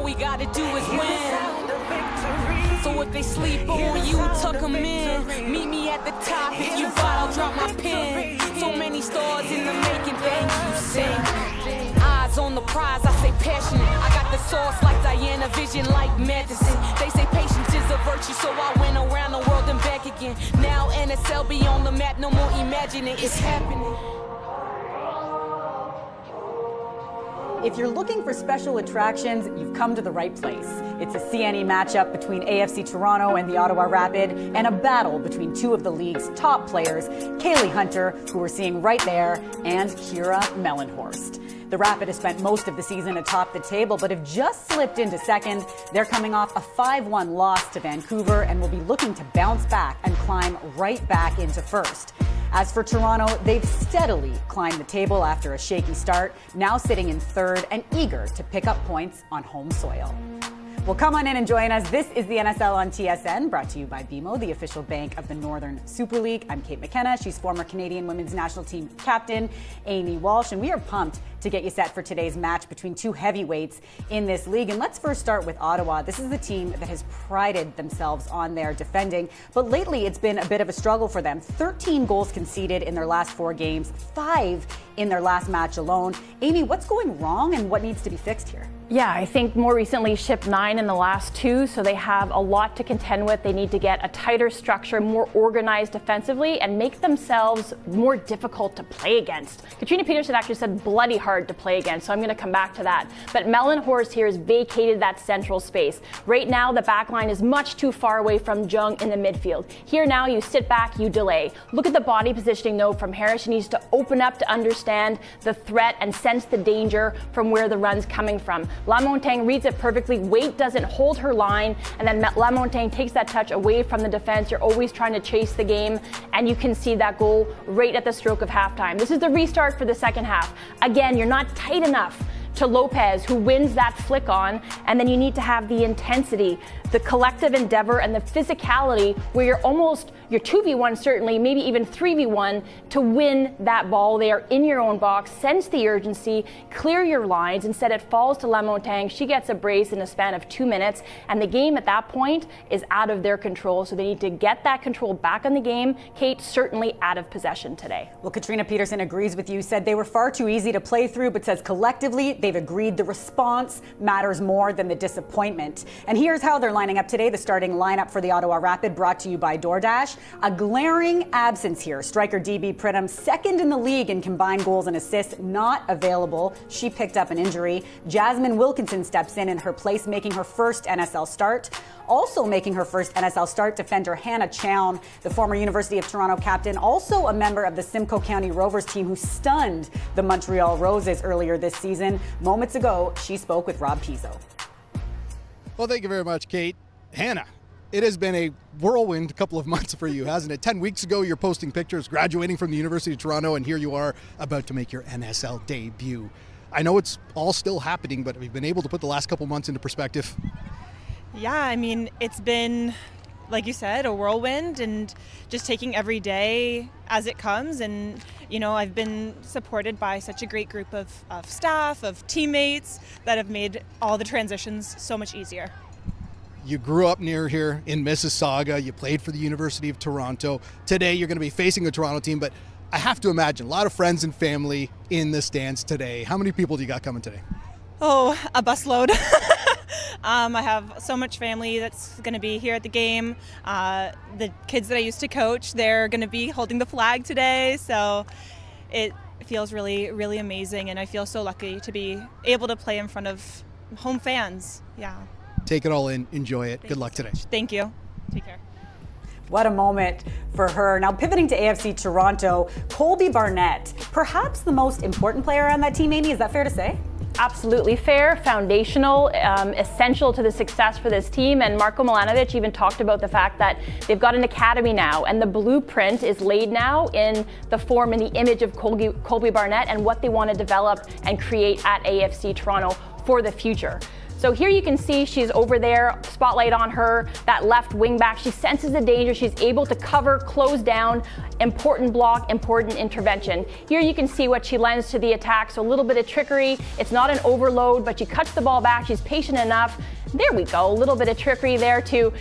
all we gotta do is win. So if they sleep on you, tuck them in. Meet me at the top, if you bought, I'll drop my pen. So many stars in the making, thank you, sing. Eyes on the prize, I say passionate. I got the sauce like Diana, vision like medicine. They say patience is a virtue, so I went around the world and back again. Now NSL be on the map, no more imagining, it's happening. If you're looking for special attractions, you've come to the right place. It's a CNE matchup between AFC Toronto and the Ottawa Rapid, and a battle between two of the league's top players, Kaylee Hunter, who we're seeing right there, and Kira Mellenhorst. The Rapid has spent most of the season atop the table, but have just slipped into second. They're coming off a 5-1 loss to Vancouver and will be looking to bounce back and climb right back into first. As for Toronto, they've steadily climbed the table after a shaky start, now sitting in third and eager to pick up points on home soil. Well, come on in and join us. This is the NSL on TSN, brought to you by BMO, the official bank of the Northern Super League. I'm Kate McKenna. She's former Canadian women's national team captain, Amy Walsh, and we are pumped to get you set for today's match between two heavyweights in this league. And let's first start with Ottawa. This is the team that has prided themselves on their defending, but lately it's been a bit of a struggle for them. 13 goals conceded in their last 4 games, 5 in their last match alone. Amy, what's going wrong and what needs to be fixed here? Yeah, I think more recently shipped 9 in the last 2, so they have a lot to contend with. They need to get a tighter structure, more organized defensively, and make themselves more difficult to play against. Katrina Peterson actually said bloody hard to play against, so I'm going to come back to that. But Mellenhorst here has vacated that central space. Right now, the back line is much too far away from Jung in the midfield. Here now, you sit back, you delay. Look at the body positioning, though, from Harris. She needs to open up to understand the threat and sense the danger from where the run's coming from. Lamontagne reads it perfectly. Waite doesn't hold her line, and then Lamontagne takes that touch away from the defense. You're always trying to chase the game, and you can see that goal right at the stroke of halftime. This is the restart for the second half. Again, you're not tight enough to Lopez, who wins that flick on, and then you need to have the intensity, the collective endeavor, and the physicality where you're 2v1 certainly, maybe even 3v1 to win that ball there in your own box, sense the urgency, clear your lines. Instead it falls to Lamontagne. She gets a brace in a span of 2 minutes, and the game at that point is out of their control, so they need to get that control back on the game. Kate, certainly out of possession today. Well, Katrina Peterson agrees with you, said they were far too easy to play through, but says collectively they've agreed the response matters more than the disappointment. And here's how they're lining up today. The starting lineup for the Ottawa Rapid, brought to you by DoorDash. A glaring absence here. Striker DB Pridham, second in the league in combined goals and assists, not available. She picked up an injury. Jasmine Wilkinson steps in her place, making her first NSL start. Also making her first NSL start, defender Hannah Chown, the former University of Toronto captain, also a member of the Simcoe County Rovers team who stunned the Montreal Roses earlier this season. Moments ago, she spoke with Rob Pizzo. Well, thank you very much, Kate. Hannah, it has been a whirlwind couple of months for you, hasn't it? 10 weeks ago, you're posting pictures, graduating from the University of Toronto, and here you are about to make your NSL debut. I know it's all still happening, but have you been able to put the last couple months into perspective? Yeah, I mean, it's been, like you said, a whirlwind, and just taking every day as it comes. And, you know, I've been supported by such a great group of staff, of teammates that have made all the transitions so much easier. You grew up near here in Mississauga. You played for the University of Toronto. Today, you're going to be facing a Toronto team, but I have to imagine a lot of friends and family in the stands today. How many people do you got coming today? Oh, a busload. I have so much family that's going to be here at the game. The kids that I used to coach, they're going to be holding the flag today. So it feels really, really amazing. And I feel so lucky to be able to play in front of home fans. Yeah. Take it all in. Enjoy it. Good luck today. Thank you. Take care. What a moment for her. Now pivoting to AFC Toronto, Colby Barnett, perhaps the most important player on that team, Amy, is that fair to say? Absolutely fair, foundational, essential to the success for this team. And Marko Milanovic even talked about the fact that they've got an academy now, and the blueprint is laid now in the form and the image of Colby Barnett and what they want to develop and create at AFC Toronto for the future. So here you can see she's over there, spotlight on her, that left wing back. She senses the danger. She's able to cover, close down, important block, important intervention. Here you can see what she lends to the attack. So a little bit of trickery. It's not an overload, but she cuts the ball back. She's patient enough. There we go. A little bit of trickery there to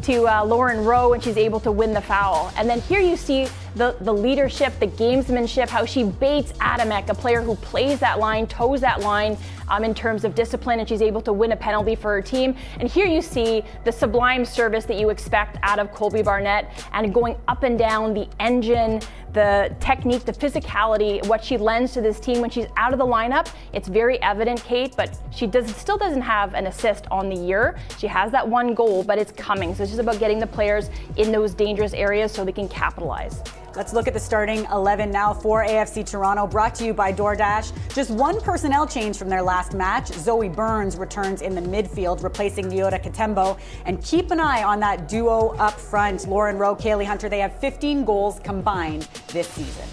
Lauren Rowe, and she's able to win the foul. And then here you see the leadership, the gamesmanship, how she baits Adamek, a player who plays that line, toes that line in terms of discipline, and she's able to win a penalty for her team. And here you see the sublime service that you expect out of Colby Barnett, and going up and down, the engine, the technique, the physicality, what she lends to this team when she's out of the lineup. It's very evident, Kate, but she still doesn't have an assist on the year. She has that one goal, but it's coming. So it's just about getting the players in those dangerous areas so they can capitalize. Let's look at the starting 11 now for AFC Toronto, brought to you by DoorDash. Just one personnel change from their last match. Zoe Burns returns in the midfield, replacing Nyota Katembo. And keep an eye on that duo up front, Lauren Rowe, Kaylee Hunter. They have 15 goals combined this season.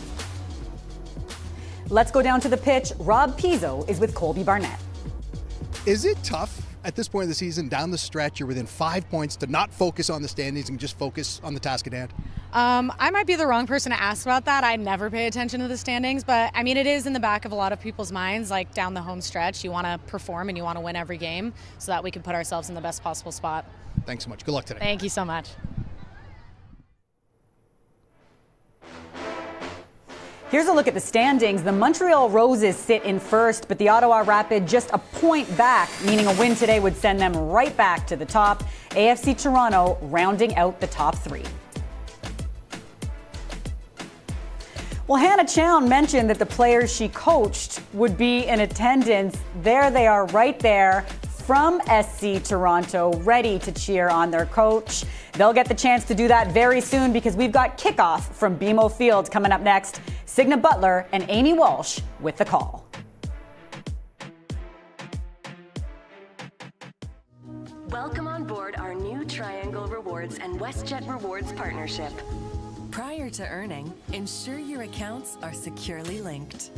Let's go down to the pitch. Rob Pizzo is with Colby Barnett. Is it tough at this point of the season, down the stretch, you're within 5 points, to not focus on the standings and just focus on the task at hand? I might be the wrong person to ask about that. I never pay attention to the standings, but I mean, it is in the back of a lot of people's minds, like down the home stretch. You want to perform and you want to win every game so that we can put ourselves in the best possible spot. Thanks so much. Good luck today. Thank you so much. Here's a look at the standings. The Montreal Roses sit in first, but the Ottawa Rapid just a point back, meaning a win today would send them right back to the top. AFC Toronto rounding out the top three. Well, Hannah Chown mentioned that the players she coached would be in attendance. There they are right there from SC Toronto, ready to cheer on their coach. They'll get the chance to do that very soon because we've got kickoff from BMO Field coming up next. Signa Butler and Amy Walsh with the call. Welcome on board our new Triangle Rewards and WestJet Rewards partnership. Prior to earning, ensure your accounts are securely linked.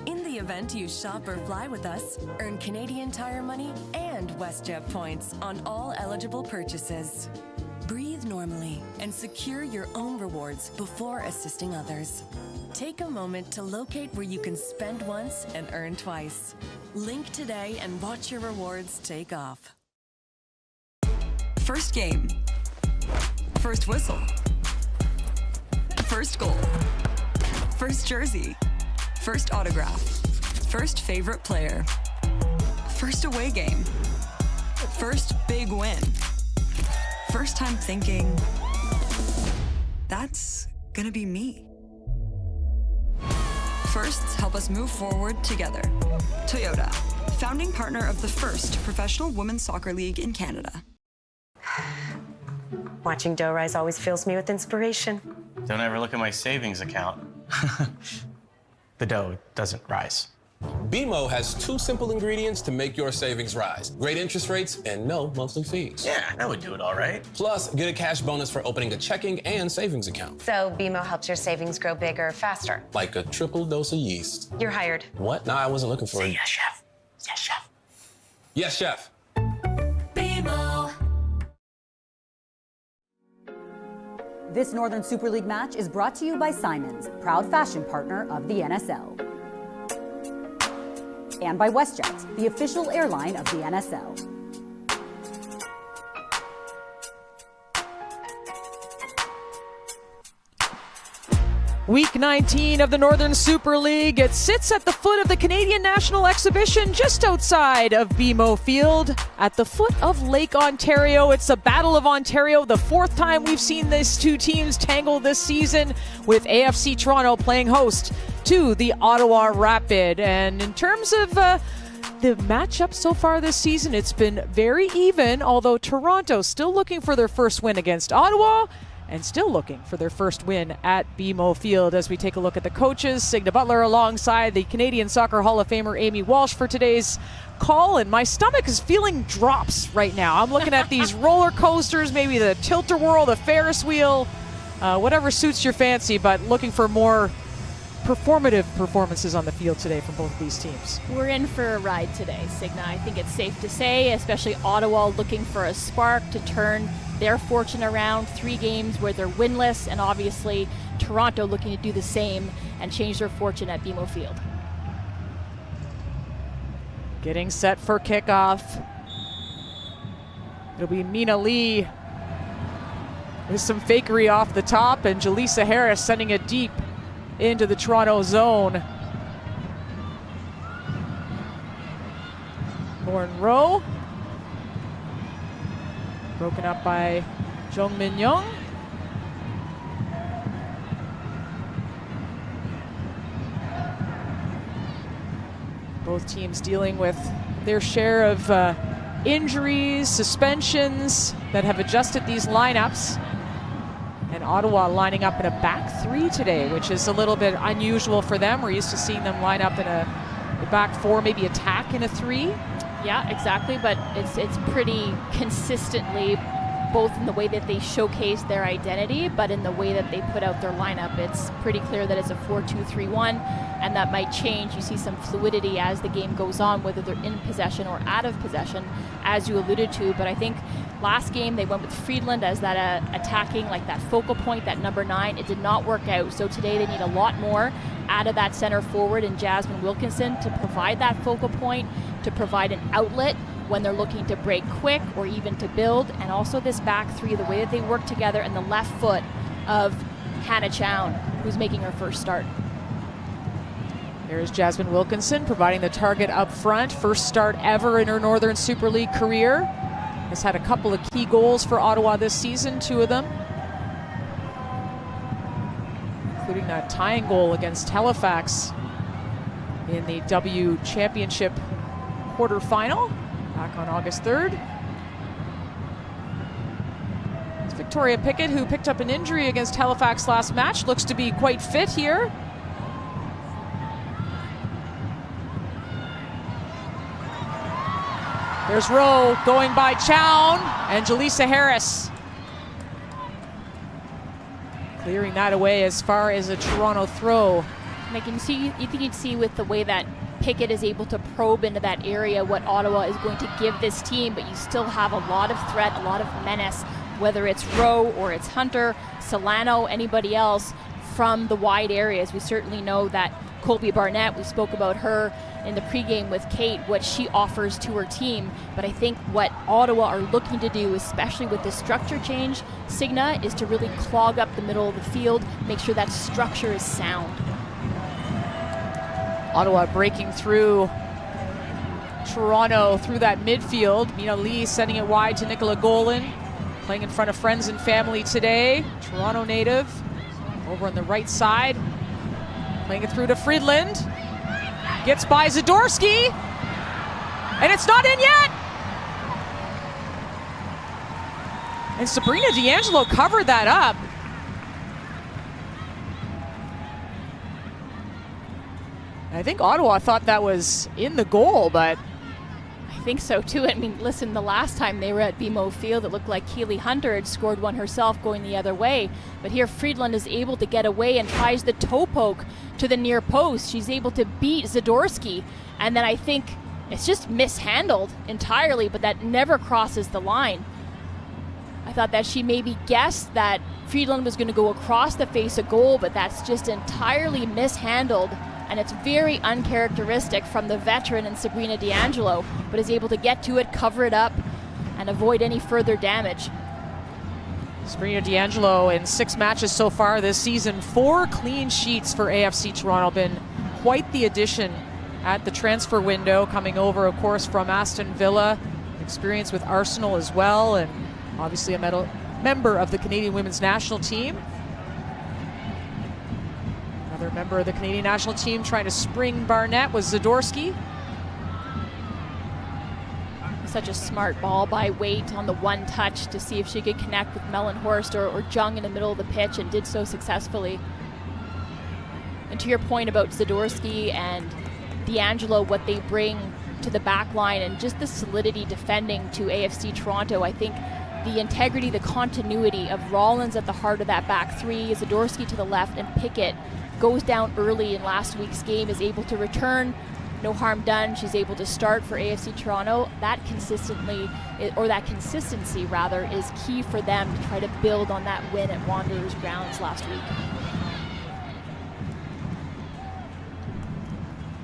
In the event you shop or fly with us, earn Canadian Tire money and WestJet points on all eligible purchases. Breathe normally and secure your own rewards before assisting others. Take a moment to locate where you can spend once and earn twice. Link today and watch your rewards take off. First game. First whistle. First goal. First jersey. First autograph. First favorite player. First away game. First big win. First time thinking, that's gonna be me. Firsts help us move forward together. Toyota, founding partner of the first professional women's soccer league in Canada. Watching dough rise always fills me with inspiration. Don't ever look at my savings account. The dough doesn't rise. BMO has 2 simple ingredients to make your savings rise. Great interest rates and no monthly fees. Yeah, that would do it all right. Plus, get a cash bonus for opening a checking and savings account. So BMO helps your savings grow bigger faster. Like a triple dose of yeast. You're hired. What? Nah, I wasn't looking for it. Yes, chef. Yes, chef. Yes, chef. BMO. This Northern Super League match is brought to you by Simons, proud fashion partner of the NSL. And by WestJet, the official airline of the NSL. Week 19 of the Northern Super League. It sits at the foot of the Canadian National Exhibition just outside of BMO Field at the foot of Lake Ontario. It's the Battle of Ontario, the 4th time we've seen these two teams tangle this season, with AFC Toronto playing host to the Ottawa Rapid. And in terms of the matchup so far this season, it's been very even, although Toronto still looking for their first win against Ottawa and still looking for their first win at BMO Field. As we take a look at the coaches, Signa Butler alongside the Canadian Soccer Hall of Famer Amy Walsh for today's call, and my stomach is feeling drops right now. I'm looking at these roller coasters, maybe the Tilt-A-Whirl, the Ferris wheel, whatever suits your fancy, but looking for more performative performances on the field today from both of these teams. We're in for a ride today, Signa. I think it's safe to say, especially Ottawa looking for a spark to turn their fortune around. 3 games where they're winless, and obviously Toronto looking to do the same and change their fortune at BMO Field. Getting set for kickoff. It'll be Mina Lee with some fakery off the top, and Jaleesa Harris sending it deep into the Toronto zone. Lauren Rowe. Broken up by Jung Min Young. Both teams dealing with their share of injuries, suspensions that have adjusted these lineups. And Ottawa lining up in a back 3 today, which is a little bit unusual for them. We're used to seeing them line up in a back 4, maybe attack in a 3. Yeah, exactly, but it's pretty consistently, both in the way that they showcase their identity, but in the way that they put out their lineup. It's pretty clear that it's a 4-2-3-1, and that might change. You see some fluidity as the game goes on, whether they're in possession or out of possession, as you alluded to. But I think last game they went with Friedland as that attacking, like that focal point, that number 9. It did not work out, so today they need a lot more out of that center forward in Jasmine Wilkinson to provide that focal point, to provide an outlet when they're looking to break quick or even to build. And also this back 3, the way that they work together, and the left foot of Hannah Chown, who's making her first start. There's Jasmine Wilkinson providing the target up front. First start ever in her Northern Super League career. Has had a couple of key goals for Ottawa this season, 2 of them, including that tying goal against Halifax in the W Championship quarterfinal back on August 3rd. It's Victoria Pickett, who picked up an injury against Halifax last match, looks to be quite fit here. There's Rowe going by Chown, and Jaleesa Harris clearing that away as far as a Toronto throw. Like, you think you'd see with the way that Pickett is able to probe into that area what Ottawa is going to give this team, but you still have a lot of threat, a lot of menace, whether it's Rowe or it's Hunter, Solano, anybody else from the wide areas. We certainly know that Colby Barnett, we spoke about her in the pregame with Kate, what she offers to her team. But I think what Ottawa are looking to do, especially with this structure change, Signa, is to really clog up the middle of the field, make sure that structure is sound. Ottawa breaking through Toronto through that midfield. Mina Lee sending it wide to Nicola Golan, playing in front of friends and family today. Toronto native over on the right side, playing it through to Friedland. Gets by Zadorsky, and it's not in yet. And Sabrina D'Angelo covered that up. I think Ottawa thought that was in the goal, but I think so too. I mean, listen, the last time they were at BMO Field, it looked like Keely Hunter had scored one herself going the other way. But here Friedland is able to get away and tries the toe poke to the near post. She's able to beat Zadorsky. And then I think it's just mishandled entirely, but that never crosses the line. I thought that she maybe guessed that Friedland was going to go across the face of goal, but that's just entirely mishandled. And it's very uncharacteristic from the veteran in Sabrina D'Angelo, but is able to get to it, cover it up, and avoid any further damage. Sabrina D'Angelo in 6 matches so far this season, 4 clean sheets for AFC Toronto. Been quite the addition at the transfer window, coming over, of course, from Aston Villa, experience with Arsenal as well, and obviously a member of the Canadian women's national team. Another member of the Canadian national team trying to spring Barnett was Zadorsky. Such a smart ball by Waite on the one touch to see if she could connect with Mellenhorst or Jung in the middle of the pitch, and did so successfully. And to your point about Zadorsky and D'Angelo, what they bring to the back line and just the solidity defending to AFC Toronto, I think the integrity, the continuity of Rollins at the heart of that back 3, Zadorsky to the left, and Pickett goes down early in last week's game, is able to return. No harm done. She's able to start for AFC Toronto. That consistency rather, is key for them to try to build on that win at Wanderers grounds last week.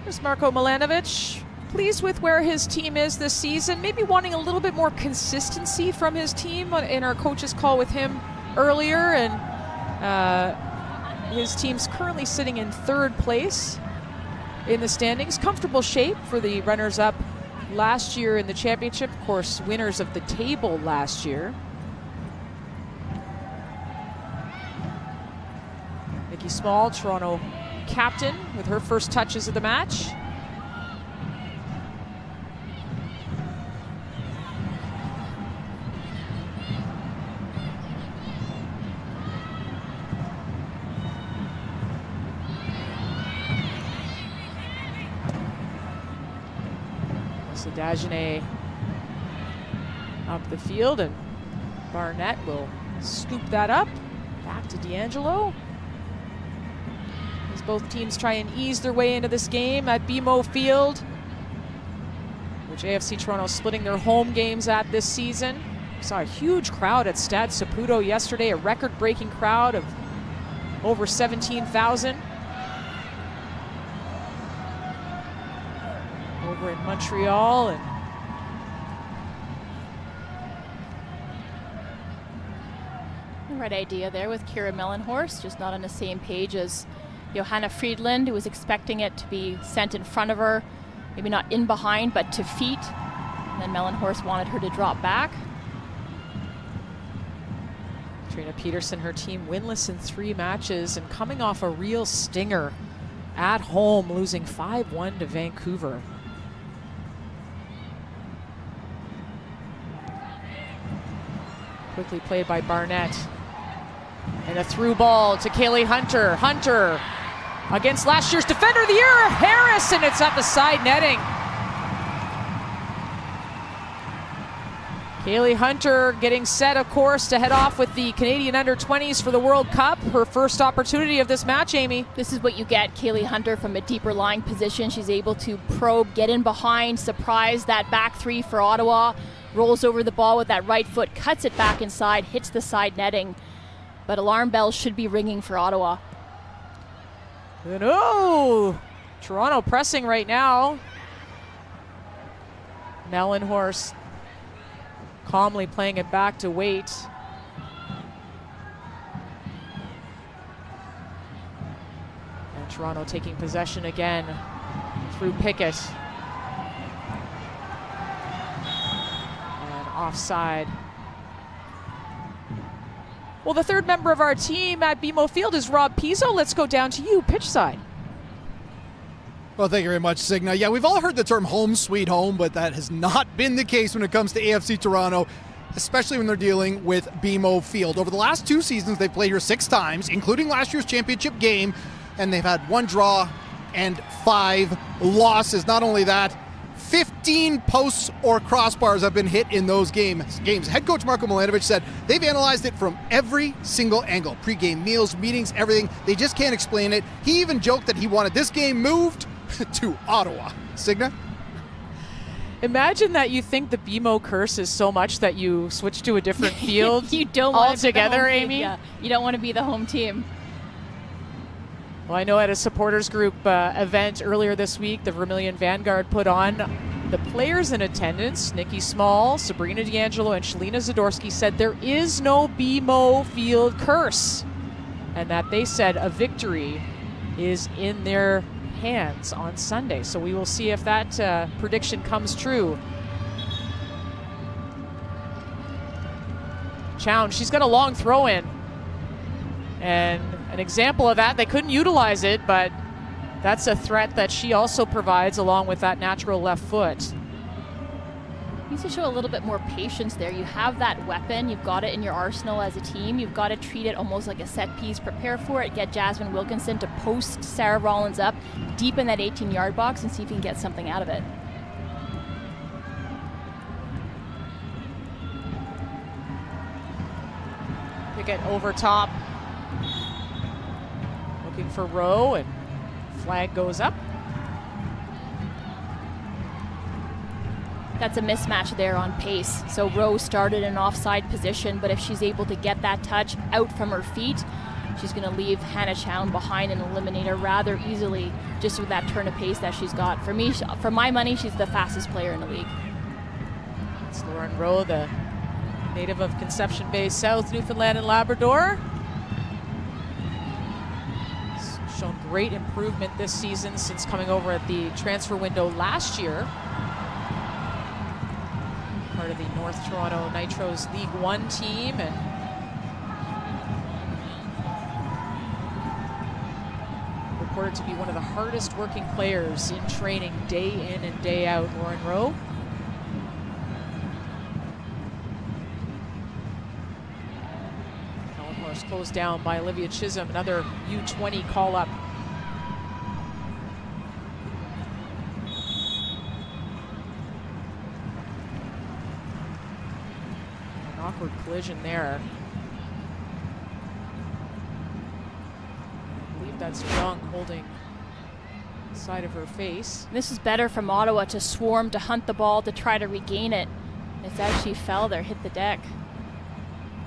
Here's Marko Milanovic, pleased with where his team is this season, maybe wanting a little bit more consistency from his team in our coach's call with him earlier, and his team's currently sitting in 3rd place in the standings. Comfortable shape for the runners-up last year in the championship, of course, winners of the table last year. Nikki Small, Toronto captain, with her first touches of the match. Dagenet up the field, and Barnett will scoop that up. Back to D'Angelo. As both teams try and ease their way into this game at BMO Field, which AFC Toronto is splitting their home games at this season. We saw a huge crowd at Stade Saputo yesterday, a record-breaking crowd of over 17,000. Over in Montreal, and the right idea there with Kira Mellenhorst, just not on the same page as Johanna Friedland, who was expecting it to be sent in front of her, maybe not in behind, but to feet. And then Mellenhorst wanted her to drop back. Trina Peterson, her team winless in 3 matches and coming off a real stinger at home, losing 5-1 to Vancouver. Quickly played by Barnett. And a through ball to Kaylee Hunter. Hunter against last year's Defender of the Year, Harris, and it's at the side netting. Kaylee Hunter getting set, of course, to head off with the Canadian Under-20s for the World Cup. Her first opportunity of this match, Amy. This is what you get, Kaylee Hunter, from a deeper lying position. She's able to probe, get in behind, surprise that back 3 for Ottawa. Rolls over the ball with that right foot, cuts it back inside, hits the side netting. But alarm bells should be ringing for Ottawa. And oh, Toronto pressing right now. Mellenhorst calmly playing it back to Waite. And Toronto taking possession again through Pickett. And offside. Well, the third member of our team at BMO Field is Rob Pizzo. Let's go down to you, pitch side. Well, thank you very much, Signa. Yeah, we've all heard the term home sweet home, but that has not been the case when it comes to AFC Toronto, especially when they're dealing with BMO Field. Over the last 2 seasons, they've played here 6 times, including last year's championship game, and they've had 1 draw and 5 losses. Not only that, 15 posts or crossbars have been hit in those games. Head coach Marko Milanovic said they've analyzed it from every single angle. Pre-game meals, meetings, everything. They just can't explain it. He even joked that he wanted this game moved to Ottawa. Signa? Imagine that you think the BMO curse is so much that you switch to a different field You don't want altogether, Amy? Yeah, you don't want to be the home team. Well, I know at a supporters group event earlier this week, the Vermilion Vanguard put on, the players in attendance, Nikki Small, Sabrina D'Angelo, and Shalina Zadorsky, said there is no BMO Field curse, and that they said a victory is in their hands on Sunday. So we will see if that prediction comes true. Chown, she's got a long throw in. And an example of that, they couldn't utilize it, but that's a threat that she also provides along with that natural left foot. Needs to show a little bit more patience there. You have that weapon, you've got it in your arsenal as a team. You've got to treat it almost like a set piece, prepare for it, get Jasmine Wilkinson to post Sarah Rollins up deep in that 18-yard box and see if you can get something out of it. Pickett over top. Looking for Rowe, and flag goes up. That's a mismatch there on pace. So Rowe started in offside position, but if she's able to get that touch out from her feet, she's going to leave Hannah Chown behind and eliminate her rather easily just with that turn of pace that she's got. For me, for my money, she's the fastest player in the league. It's Lauren Rowe, the native of Conception Bay South, Newfoundland and Labrador. She's shown great improvement this season since coming over at the transfer window last year. Part of the North Toronto Nitros League One team, and reported to be one of the hardest working players in training day in and day out, Lauren Rowe. Elmhorst closed down by Olivia Chisholm, another U20 call-up. Awkward collision there. I believe that's Young holding the side of her face. This is better from Ottawa to swarm, to hunt the ball, to try to regain it. It's as she fell there, hit the deck.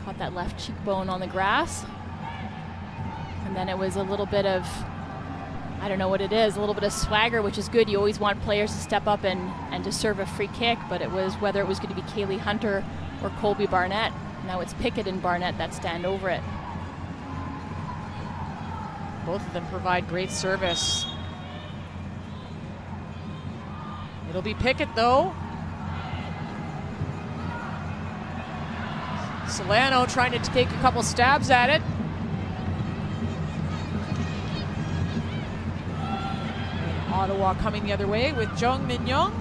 Caught that left cheekbone on the grass. And then it was a little bit of, I don't know what it is, a little bit of swagger, which is good. You always want players to step up and to serve a free kick, but it was whether it was going to be Kaylee Hunter or Colby Barnett. Now it's Pickett and Barnett that stand over it. Both of them provide great service. It'll be Pickett though. Solano trying to take a couple stabs at it. And Ottawa coming the other way with Jung Min Young.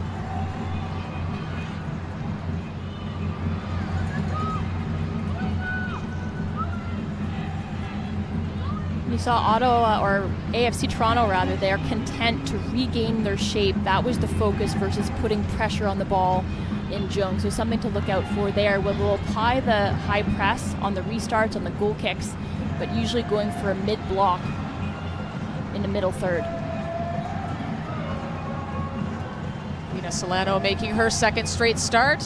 You saw Ottawa, or AFC Toronto rather, they are content to regain their shape. That was the focus versus putting pressure on the ball in Jung. So something to look out for there. We'll apply the high press on the restarts, on the goal kicks, but usually going for a mid-block in the middle third. Lena Solano making her second straight start.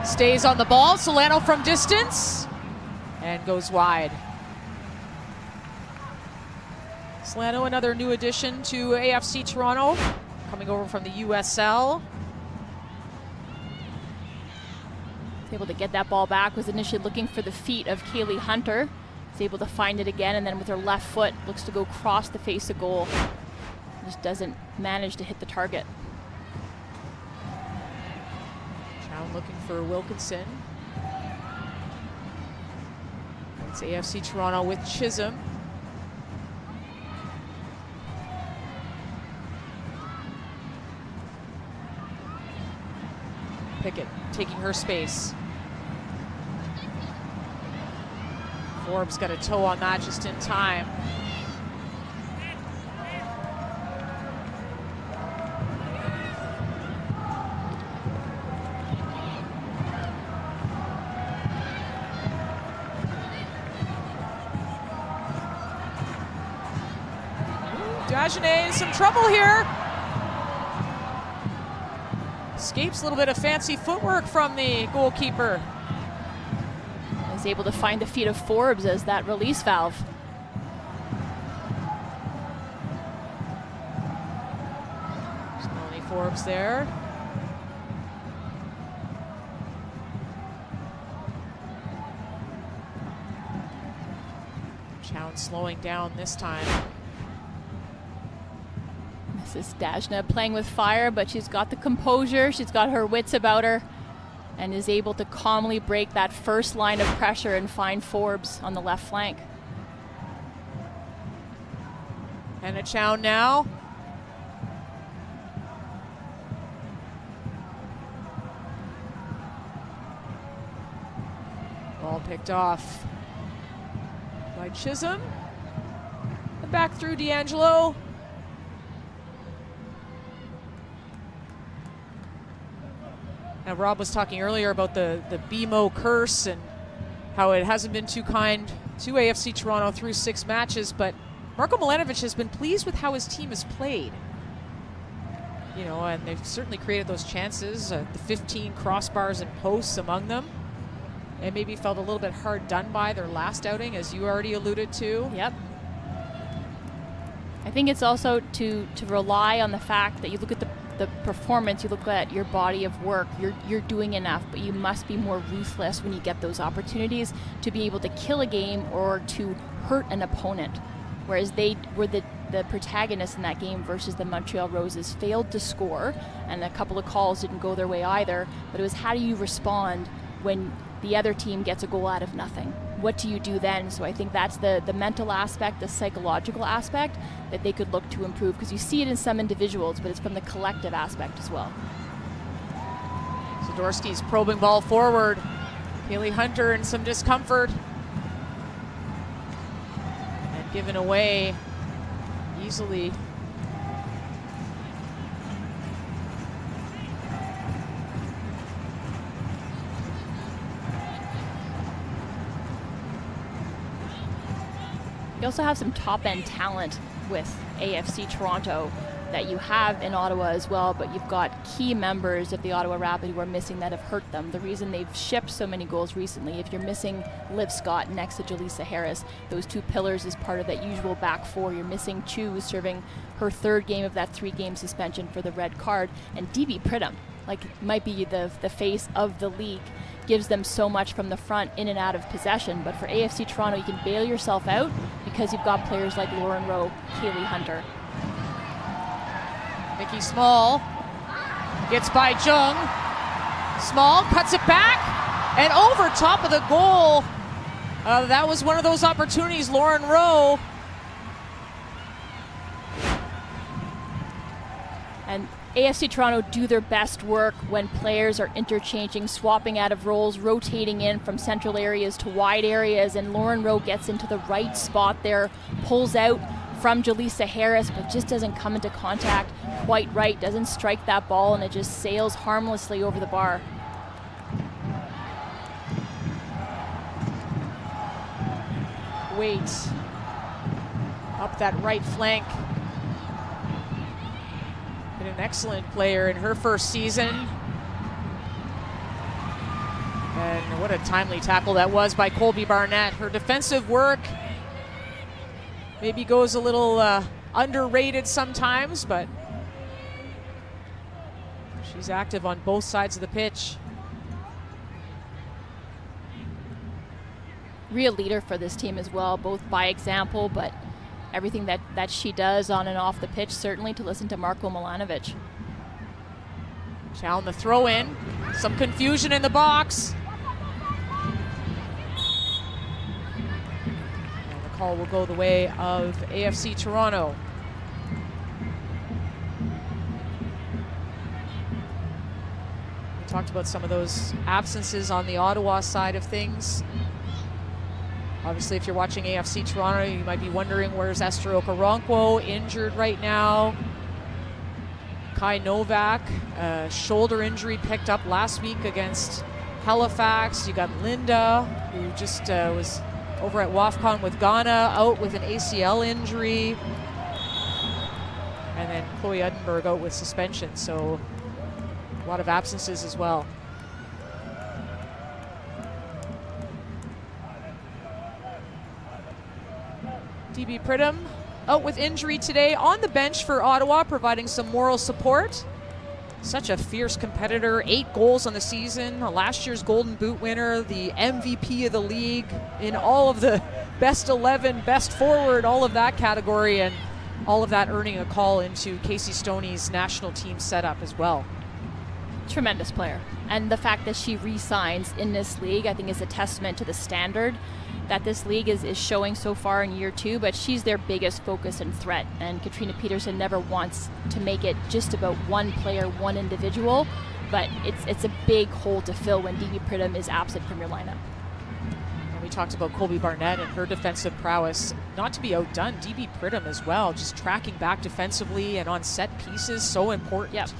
Stays on the ball. Solano from distance and goes wide. Solano, another new addition to AFC Toronto, coming over from the USL. Able to get that ball back, was initially looking for the feet of Kaylee Hunter. Is able to find it again, and then with her left foot looks to go across the face of goal. Just doesn't manage to hit the target. Chown looking for Wilkinson. It's AFC Toronto with Chisholm. Pickett taking her space. Forbes got a toe on that just in time. Dagenet in some trouble here. Escapes a little bit of fancy footwork from the goalkeeper. Is able to find the feet of Forbes as that release valve. There's Melanie Forbes there. Chown slowing down this time. This is Dajna playing with fire, but she's got the composure, she's got her wits about her, and is able to calmly break that first line of pressure and find Forbes on the left flank. And a Chown now. Ball picked off by Chisholm. And back through D'Angelo. Now, Rob was talking earlier about the BMO curse and how it hasn't been too kind to AFC Toronto through 6 matches, but Marko Milanovic has been pleased with how his team has played. You know, and they've certainly created those chances, the 15 crossbars and posts among them. And maybe felt a little bit hard done by their last outing, as you already alluded to. Yep. I think it's also to rely on the fact that you look at the performance, you look at your body of work, you're doing enough, but you must be more ruthless when you get those opportunities to be able to kill a game or to hurt an opponent. Whereas they were the protagonists in that game versus the Montreal Roses, failed to score, and a couple of calls didn't go their way either, but it was how do you respond when the other team gets a goal out of nothing? What do you do then? So I think that's the mental aspect, the psychological aspect that they could look to improve, because you see it in some individuals, but it's from the collective aspect as well. Zadorski's probing ball forward. Kaylee Hunter in some discomfort. And given away easily. You also have some top-end talent with AFC Toronto that you have in Ottawa as well, but you've got key members of the Ottawa Rapid who are missing that have hurt them. The reason they've shipped so many goals recently, if you're missing Liv Scott next to Jaleesa Harris, those 2 pillars is part of that usual back 4. You're missing Chu, serving her 3rd game of that 3-game suspension for the red card, and DB Pridham, might be the face of the league, gives them so much from the front in and out of possession. But for AFC Toronto, you can bail yourself out because you've got players like Lauren Rowe, Kaylee Hunter. Nikki Small gets by Jung. Small cuts it back and over top of the goal. That was one of those opportunities. Lauren Rowe. And AFC Toronto do their best work when players are interchanging, swapping out of roles, rotating in from central areas to wide areas, and Lauren Rowe gets into the right spot there, pulls out from Jaleesa Harris, but just doesn't come into contact quite right, doesn't strike that ball, and it just sails harmlessly over the bar. Wait up that right flank. Been an excellent player in her first season. And what a timely tackle that was by Colby Barnett. Her defensive work maybe goes a little underrated sometimes, but she's active on both sides of the pitch. Real leader for this team as well, both by example, but everything that she does on and off the pitch, certainly to listen to Marko Milanovic. Chow on the throw in. Some confusion in the box. And the call will go the way of AFC Toronto. We talked about some of those absences on the Ottawa side of things. Obviously, if you're watching AFC Toronto, you might be wondering, where's Esther Okoronkwo, injured right now. Kai Novak, shoulder injury picked up last week against Halifax. You got Linda, who just was over at WAFCON with Ghana, out with an ACL injury. And then Chloe Edinburgh out with suspension, so a lot of absences as well. DB Pridham out with injury today, on the bench for Ottawa, providing some moral support. Such a fierce competitor, 8 goals on the season, last year's Golden Boot winner, the MVP of the league, in all of the best 11, best forward, all of that category, and all of that earning a call into Casey Stoney's national team setup as well. Tremendous player. And the fact that she re-signs in this league, I think, is a testament to the standard that this league is showing so far in year 2, but she's their biggest focus and threat. And Katrina Peterson never wants to make it just about one player, one individual, but it's a big hole to fill when DB Pridham is absent from your lineup. And we talked about Colby Barnett and her defensive prowess. Not to be outdone, DB Pridham as well, just tracking back defensively and on set pieces, so important. Yep.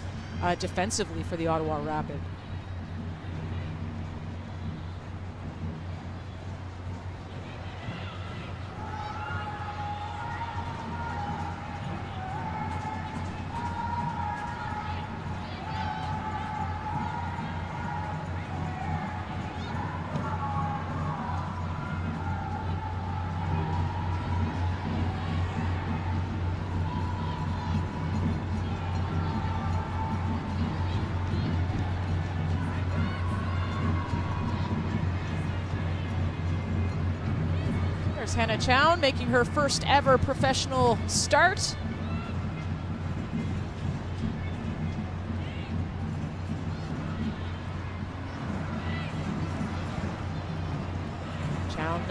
Defensively for the Ottawa Rapid. Here's Hannah Chown making her first ever professional start. Chown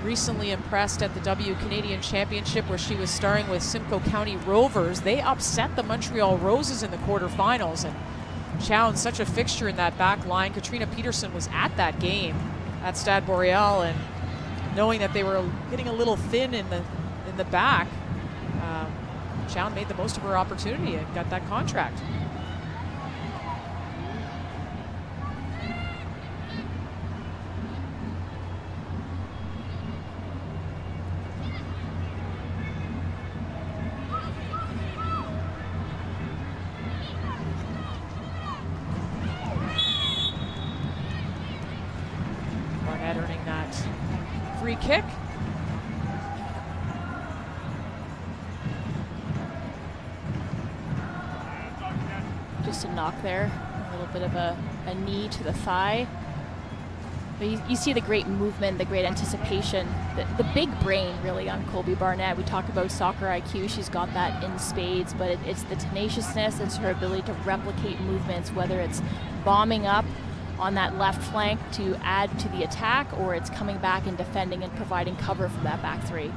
recently impressed at the W Canadian Championship where she was starring with Simcoe County Rovers. They upset the Montreal Roses in the quarterfinals, and Chown such a fixture in that back line. Katrina Peterson was at that game at Stade Boreal, and knowing that they were getting a little thin in the back, Chown made the most of her opportunity and got that contract. Earning that free kick. Just a knock there, a little bit of a knee to the thigh. But you see the great movement, the great anticipation, the big brain really on Colby Barnett. We talk about soccer IQ, she's got that in spades, but it's the tenaciousness, it's her ability to replicate movements, whether it's bombing up on that left flank to add to the attack, or it's coming back and defending and providing cover for that back three.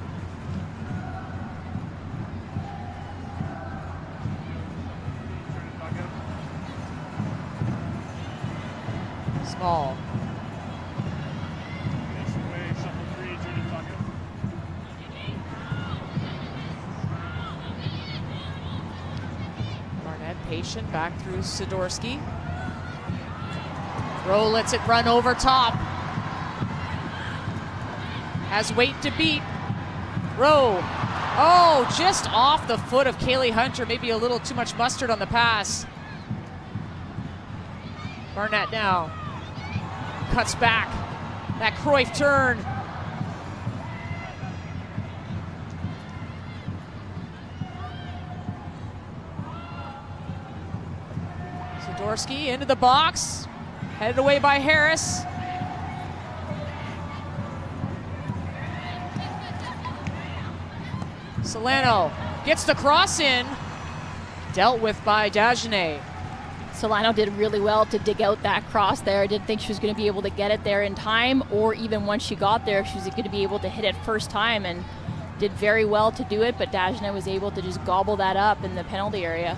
Small. Barnett patient back through Sidorsky. Rowe lets it run over top. Has weight to beat. Rowe. Oh, just off the foot of Kaylee Hunter. Maybe a little too much mustard on the pass. Barnett now cuts back. That Cruyff turn. Sidorsky into the box. Headed away by Harris. Solano gets the cross in. Dealt with by Dagenet. Solano did really well to dig out that cross there. I didn't think she was going to be able to get it there in time, or even once she got there, she was going to be able to hit it first time, and did very well to do it, but Dagenet was able to just gobble that up in the penalty area.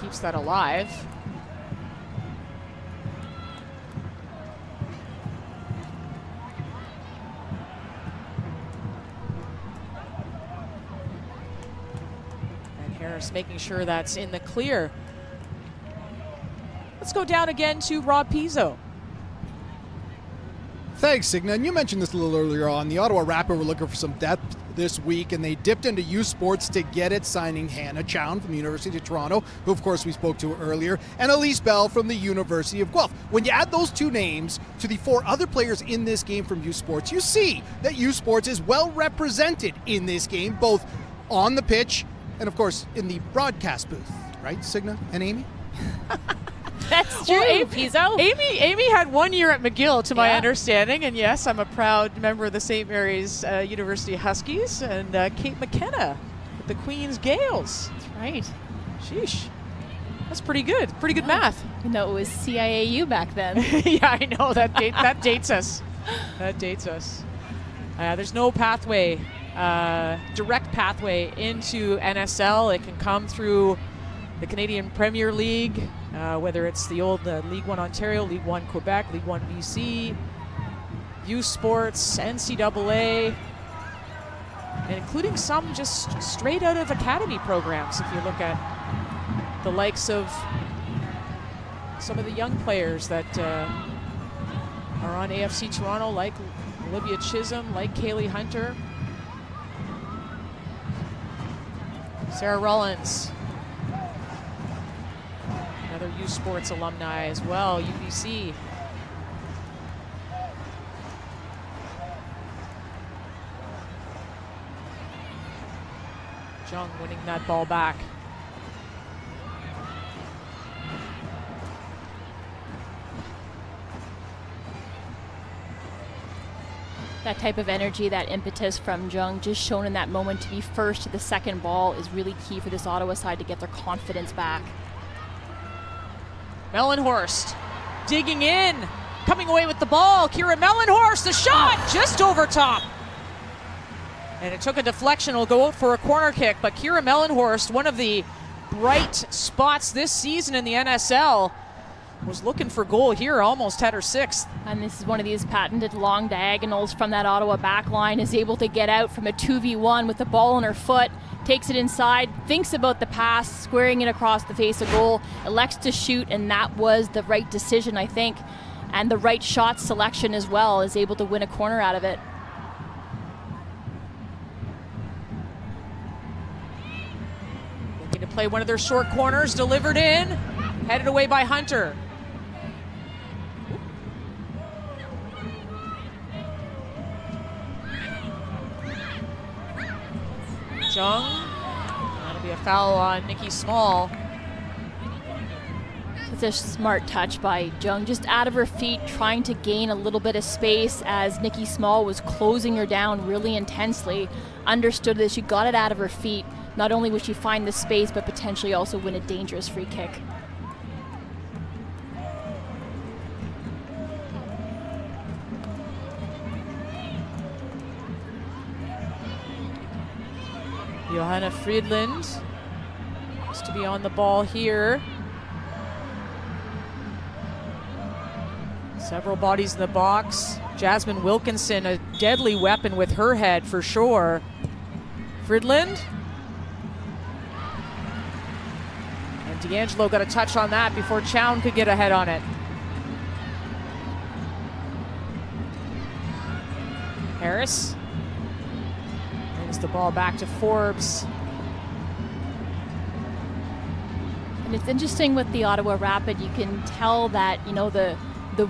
Keeps that alive. And Harris making sure that's in the clear. Let's go down again to Rob Pizzo. Thanks, Signa. And you mentioned this a little earlier on. The Ottawa Rapid were looking for some depth this week, and they dipped into U Sports to get it, signing Hannah Chown from the University of Toronto, who of course we spoke to earlier, and Elise Bell from the University of Guelph. When you add those two names to the four other players in this game from U Sports, you see that U Sports is well represented in this game, both on the pitch and of course in the broadcast booth. Right, Signa and Amy? That's true, Pizzo. Amy had 1 year at McGill, to my understanding, and yes, I'm a proud member of the St. Mary's University Huskies, and Kate McKenna with the Queen's Gales. That's right. Sheesh. That's pretty good. Pretty good math. No, it was CIAU back then. Yeah, I know. That dates us. That dates us. There's no pathway, direct pathway into NSL. It can come through the Canadian Premier League, whether it's the old League One Ontario, League One Quebec, League One BC, U Sports, NCAA, and including some just straight out of academy programs. If you look at the likes of some of the young players that are on AFC Toronto, like Olivia Chisholm, like Kaylee Hunter. Sarah Rollins, another U Sports alumni as well, UBC. Jung winning that ball back. That type of energy, that impetus from Jung, just shown in that moment to be first to the second ball, is really key for this Ottawa side to get their confidence back. Mellenhorst digging in, coming away with the ball. Kira Mellenhorst, the shot just over top. And it took a deflection, will go out for a corner kick, but Kira Mellenhorst, one of the bright spots this season in the NSL, was looking for goal here, almost had her sixth. And this is one of these patented long diagonals from that Ottawa back line, is able to get out from a 2v1 with the ball on her foot, takes it inside, thinks about the pass, squaring it across the face of goal, elects to shoot, and that was the right decision, I think. And the right shot selection as well, is able to win a corner out of it. Looking to play one of their short corners, delivered in, headed away by Hunter. Jung, that'll be a foul on Nikki Small. It's a smart touch by Jung, just out of her feet, trying to gain a little bit of space as Nikki Small was closing her down really intensely. Understood that she got it out of her feet. Not only would she find the space, but potentially also win a dangerous free kick. Johanna Friedland has to be on the ball here. Several bodies in the box. Jasmine Wilkinson, a deadly weapon with her head for sure. Friedland. And D'Angelo got a touch on that before Chown could get a head on it. Harris. Brings the ball back to Forbes. And it's interesting with the Ottawa Rapid, you can tell that, you know, the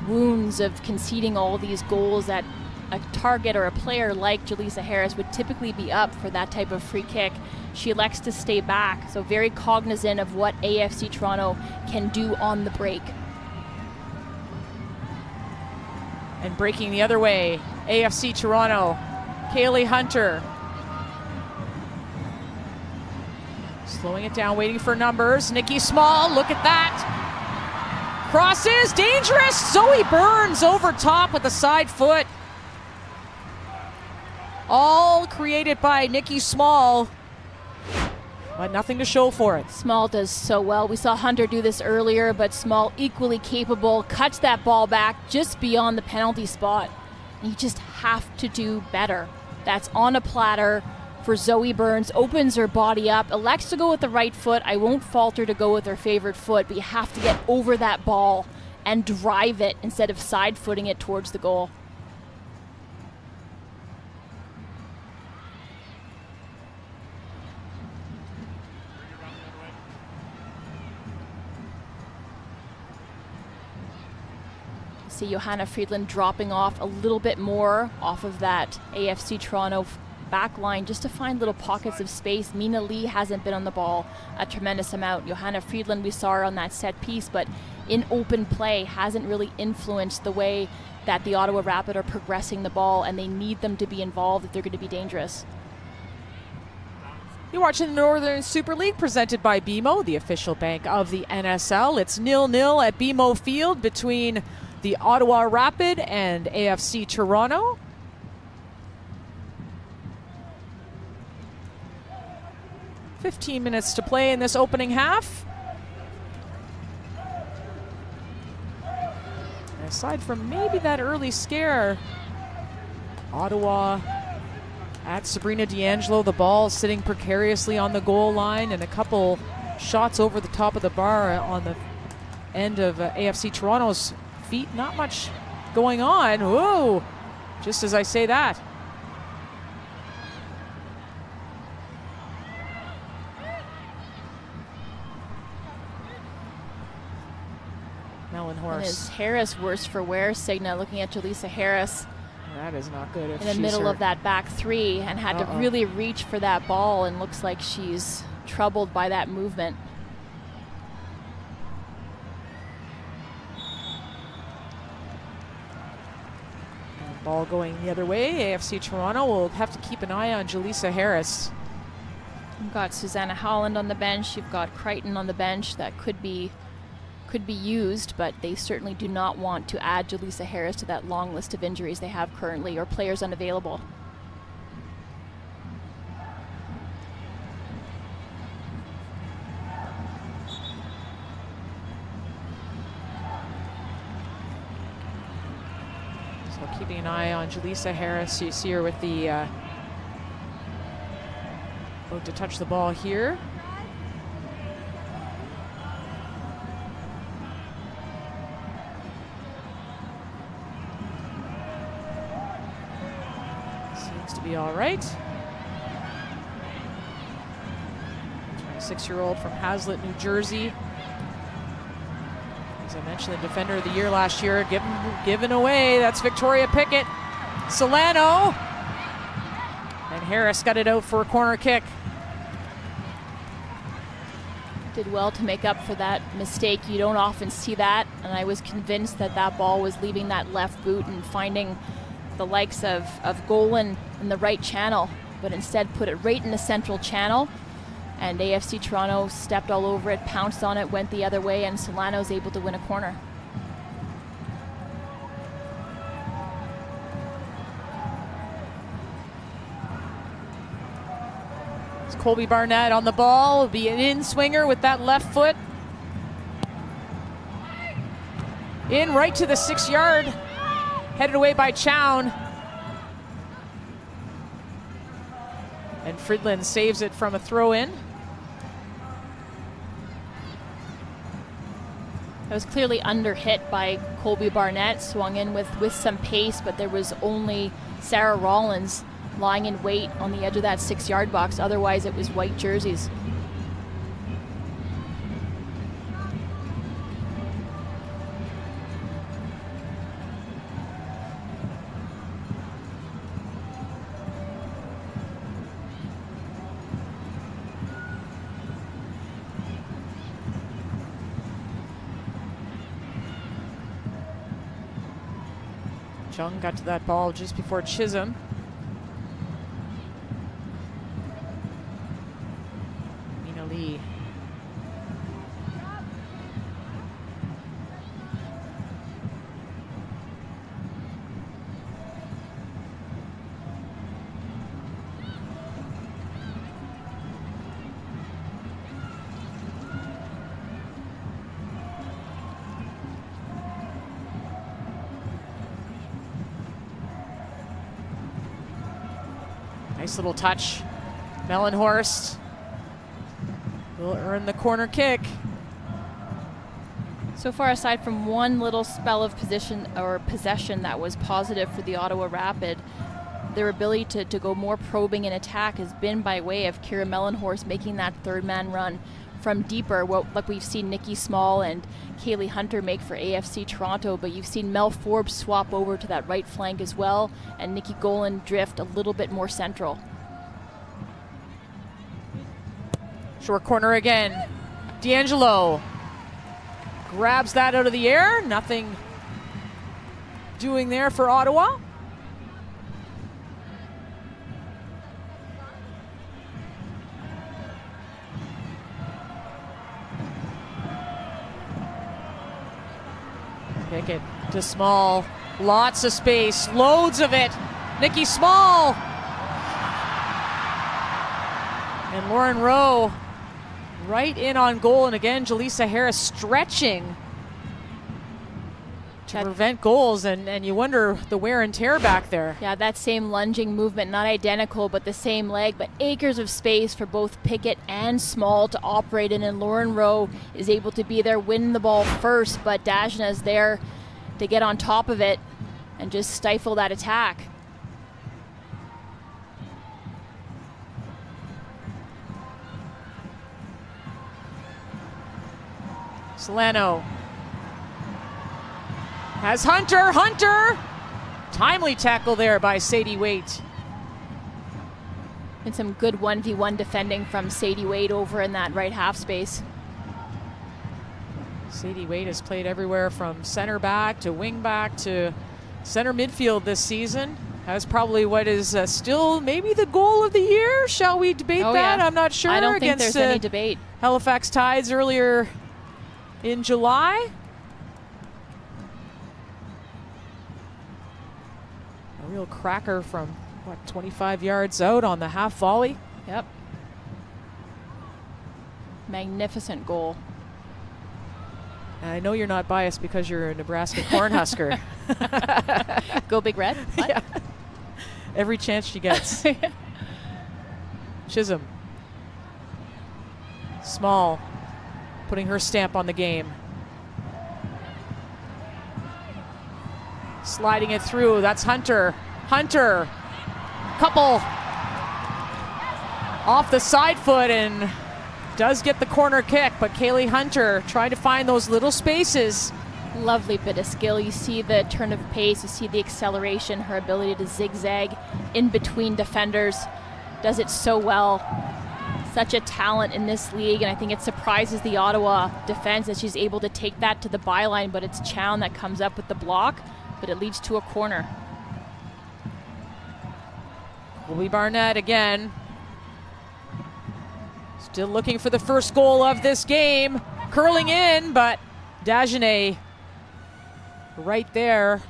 wounds of conceding all these goals, that a target or a player like Jaleesa Harris would typically be up for that type of free kick. She elects to stay back, so very cognizant of what AFC Toronto can do on the break. And breaking the other way, AFC Toronto, Kaylee Hunter. Slowing it down, waiting for numbers. Nikki Small, look at that. Crosses, dangerous. Zoe Burns over top with the side foot. All created by Nikki Small, but nothing to show for it. Small does so well. We saw Hunter do this earlier, but Small equally capable, cuts that ball back just beyond the penalty spot. And you just have to do better. That's on a platter for Zoe Burns, opens her body up, elects to go with the right foot. I won't falter to go with her favorite foot, but you have to get over that ball and drive it instead of side footing it towards the goal. See Johanna Friedland dropping off a little bit more off of that AFC Toronto back line just to find little pockets of space. Mina Lee hasn't been on the ball a tremendous amount. Johanna Friedland, we saw her on that set piece, but in open play hasn't really influenced the way that the Ottawa Rapid are progressing the ball, and they need them to be involved if they're going to be dangerous. You're watching the Northern Super League presented by BMO, the official bank of the NSL. It's 0-0 at BMO Field between the Ottawa Rapid and AFC Toronto. "15 minutes to play in this opening half. And aside from maybe that early scare, Ottawa at Sabrina D'Angelo, the ball sitting precariously on the goal line, and a couple shots over the top of the bar on the end of AFC Toronto's feet. Not much going on. Whoa! Just as I say that. Mellenhorst. And is Harris worse for wear? Signa looking at Jaleesa Harris That is not good. If in the she's middle hurt. of that back three and had to really reach for that ball, and looks like she's troubled by that movement. And ball going the other way. AFC Toronto will have to keep an eye on Jaleesa Harris. You've got Susanna Holland on the bench. You've got Crichton on the bench that could be used, but they certainly do not want to add Jaleesa Harris to that long list of injuries they have currently or players unavailable. So keeping an eye on Jaleesa Harris. You see her with the about to touch the ball here. Seems to be all right. 26-year-old from Hazlet, New Jersey. As I mentioned, the Defender of the Year last year, given away. That's Victoria Pickett. Solano. And Harris got it out for a corner kick. Did well to make up for that mistake. You don't often see that, and I was convinced that that ball was leaving that left boot and finding the likes of Golan in the right channel, but instead put it right in the central channel, and AFC Toronto stepped all over it, pounced on it, went the other way, and Solano's able to win a corner. Colby Barnett on the ball, will be an in-swinger with that left foot. In right to the 6-yard, headed away by Chown. And Fridland saves it from a throw-in. That was clearly under hit by Colby Barnett, swung in with some pace, but there was only Sarah Rollins lying in wait on the edge of that 6-yard box. Otherwise, it was white jerseys. Chung got to that ball just before Chisholm. Lee. Nice little touch. Mellenhorst will earn the corner kick. So far, aside from one little spell of possession that was positive for the Ottawa Rapid, their ability to go more probing in attack has been by way of Kira Mellenhorst making that third man run from deeper, like we've seen Nikki Small and Kaylee Hunter make for AFC Toronto, but you've seen Mel Forbes swap over to that right flank as well, and Nikki Golan drift a little bit more central. Short corner again. D'Angelo grabs that out of the air. Nothing doing there for Ottawa. Pickett to Small. Lots of space. Loads of it. Nikki Small. And Lauren Rowe right in on goal, and again Jaleesa Harris stretching to prevent goals, and you wonder the wear and tear back there. Yeah, that same lunging movement, not identical, but the same leg, but acres of space for both Pickett and Small to operate in, and Lauren Rowe is able to be there, win the ball first, but Dajna is there to get on top of it and just stifle that attack. Solano Has Hunter! Timely tackle there by Sadie Waite. And some good 1v1 defending from Sadie Waite over in that right half space. Sadie Waite has played everywhere from center back to wing back to center midfield this season. Has probably what is still maybe the goal of the year. Shall we debate that? Yeah. I'm not sure. I don't think Against, there's any debate. Halifax Tides earlier in July. A real cracker from, 25 yards out on the half volley. Yep. Magnificent goal. And I know you're not biased because you're a Nebraska Cornhusker. Go Big Red? What? Yeah. Every chance she gets. Chisholm. Small, putting her stamp on the game. Sliding it through, that's Hunter. Couple off the side foot and does get the corner kick, but Kaylee Hunter trying to find those little spaces. Lovely bit of skill. You see the turn of pace, you see the acceleration, her ability to zigzag in between defenders. Does it so well. Such a talent in this league, and I think it surprises the Ottawa defense that she's able to take that to the byline, but it's Chown that comes up with the block, but it leads to a corner. Colby Barnett again. Still looking for the first goal of this game. Curling in, but Dagenet right there.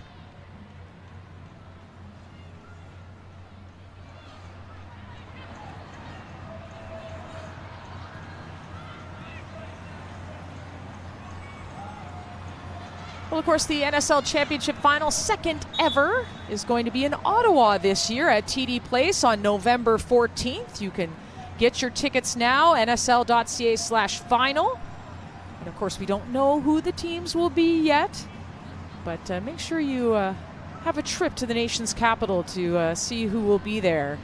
Well, of course, the NSL Championship Final, second ever, is going to be in Ottawa this year at TD Place on November 14th. You can get your tickets now, NSL.ca/final. And of course, we don't know who the teams will be yet, but make sure you have a trip to the nation's capital to see who will be there.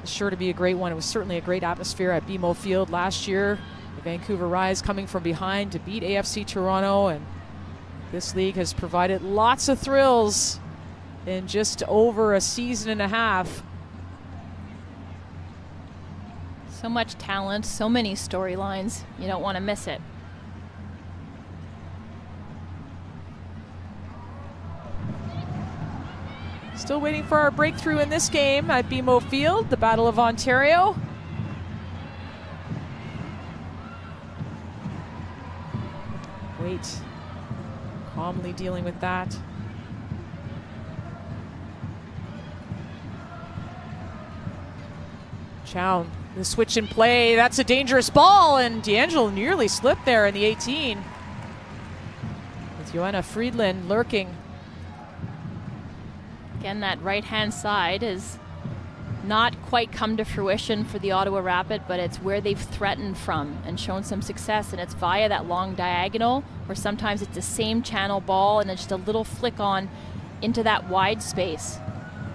It's sure to be a great one. It was certainly a great atmosphere at BMO Field last year. The Vancouver Rise coming from behind to beat AFC Toronto, and this league has provided lots of thrills in just over a season and a half. So much talent, so many storylines. You don't want to miss it. Still waiting for our breakthrough in this game at BMO Field, the Battle of Ontario. Wait. Calmly dealing with that. Chown, the switch in play. That's a dangerous ball, and D'Angelo nearly slipped there in the 18. With Joanna Friedland lurking. Again, that right-hand side has not quite come to fruition for the Ottawa Rapid, but it's where they've threatened from and shown some success, and it's via that long diagonal, or sometimes it's the same channel ball and it's just a little flick on into that wide space.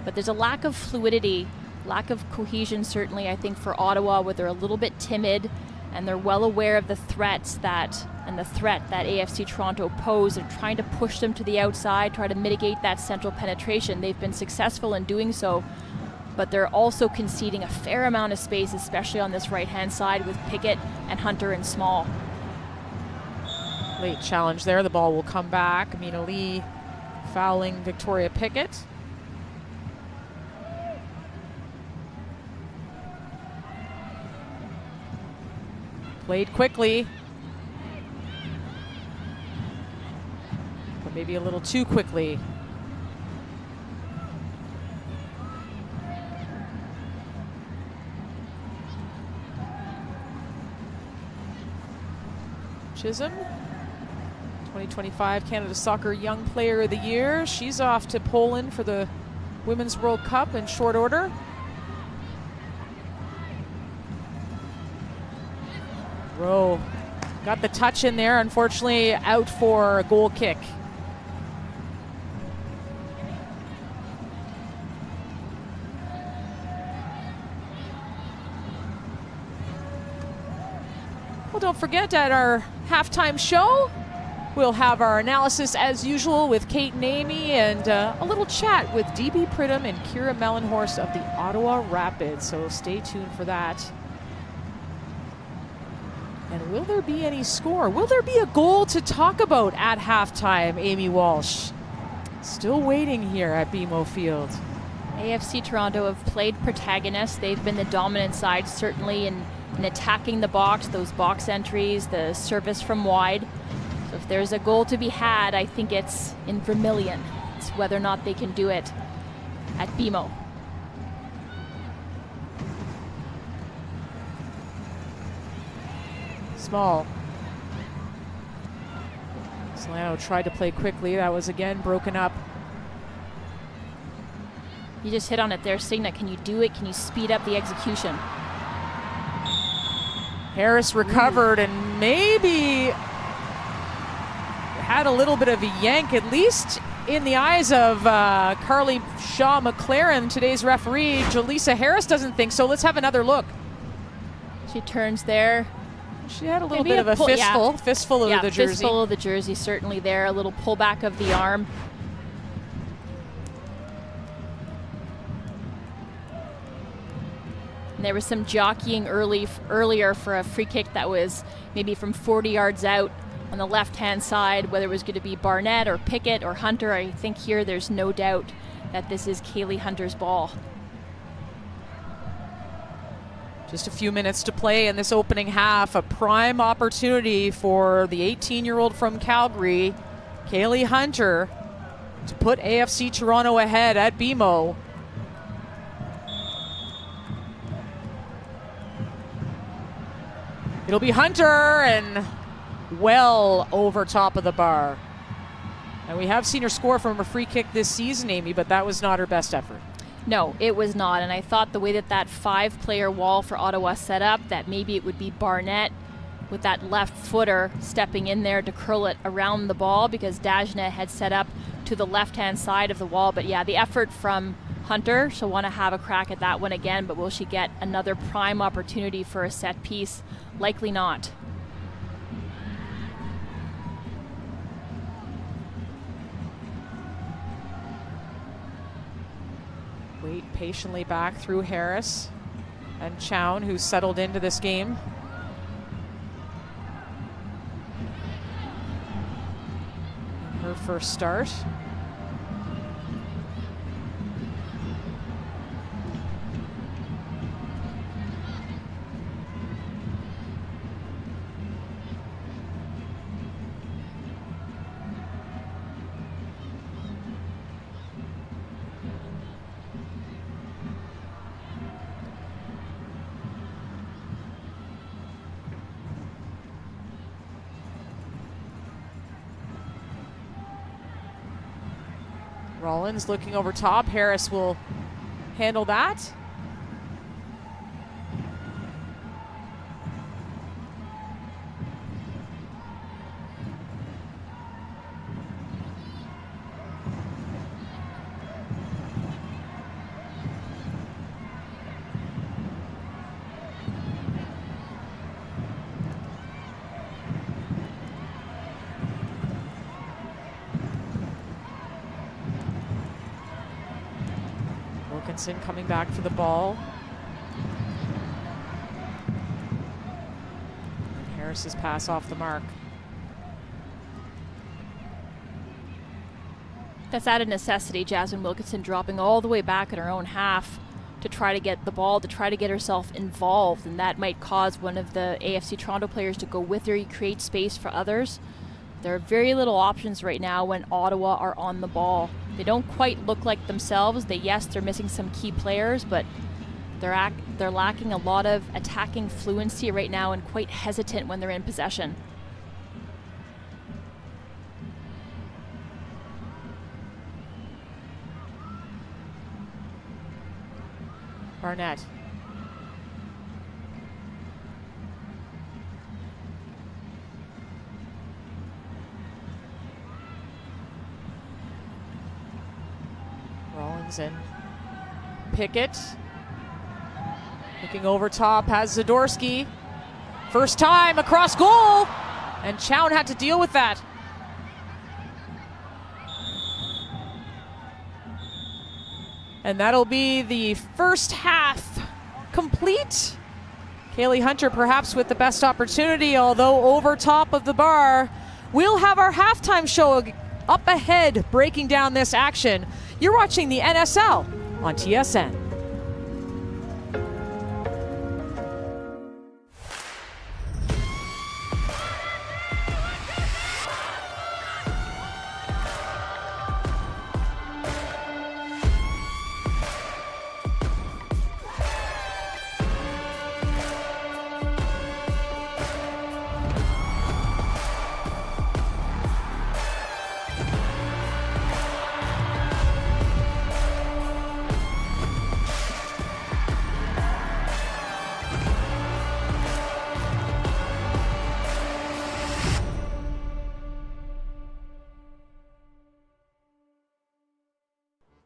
But there's a lack of fluidity, lack of cohesion certainly, I think, for Ottawa, where they're a little bit timid and they're well aware of the threats that AFC Toronto pose and trying to push them to the outside, try to mitigate that central penetration. They've been successful in doing so, but they're also conceding a fair amount of space, especially on this right-hand side with Pickett and Hunter and Small. Late challenge there. The ball will come back. Amina Lee fouling Victoria Pickett. Played quickly, but maybe a little too quickly. Chisholm, 2025 Canada Soccer Young Player of the Year. She's off to Poland for the Women's World Cup in short order. Rowe got the touch in there, unfortunately out for a goal kick. Well, don't forget, at our halftime show, We'll have our analysis as usual with Kate and Amy, and a little chat with DB Pridham and Kira Mellenhorst of the Ottawa Rapids. So stay tuned for that. And will there be any score? Will there be a goal to talk about at halftime, Amy Walsh? Still waiting here at BMO Field. AFC Toronto have played protagonists. They've been the dominant side, certainly in attacking the box, those box entries, the service from wide. So if there's a goal to be had, I think it's in Vermilion. It's whether or not they can do it at BMO. Small. Solano tried to play quickly. That was again broken up. You just hit on it there, Signa. Can you do it? Can you speed up the execution? Harris recovered and maybe had a little bit of a yank, at least in the eyes of Carly Shaw McLaren, today's referee. Jaleesa Harris doesn't think so. Let's have another look. She turns there. She had a little bit of a fistful of the jersey. Fistful of the jersey, certainly there. A little pullback of the arm. And there was some jockeying earlier for a free kick that was maybe from 40 yards out on the left-hand side, whether it was going to be Barnett or Pickett or Hunter. I think here there's no doubt that this is Kaylee Hunter's ball. Just a few minutes to play in this opening half. A prime opportunity for the 18-year-old from Calgary, Kaylee Hunter, to put AFC Toronto ahead at BMO. It'll be Hunter, and well over top of the bar. And we have seen her score from a free kick this season, Amy, but that was not her best effort. No, it was not. And I thought the way that 5-player wall for Ottawa set up, that maybe it would be Barnett with that left footer stepping in there to curl it around the ball, because Dajna had set up to the left-hand side of the wall. But yeah, the effort from Hunter, she'll want to have a crack at that one again, but will she get another prime opportunity for a set piece? Likely not. Wait patiently back through Harris and Chown, who's settled into this game. Her first start. Rollins looking over top. Harris will handle that. Wilkinson coming back for the ball. And Harris's pass off the mark. That's out of necessity. Jasmine Wilkinson dropping all the way back in her own half to try to get the ball, to try to get herself involved, and that might cause one of the AFC Toronto players to go with her. You create space for others. There are very little options right now when Ottawa are on the ball. They don't quite look like themselves. Yes, they're missing some key players, but they're lacking a lot of attacking fluency right now and quite hesitant when they're in possession. Barnett. Rollins and Pickett. Looking over top, has Zadorsky. First time across goal, and Chown had to deal with that. And that'll be the first half complete. Kaylee Hunter perhaps with the best opportunity, although over top of the bar. We'll have our halftime show up ahead breaking down this action. You're watching the NSL on TSN.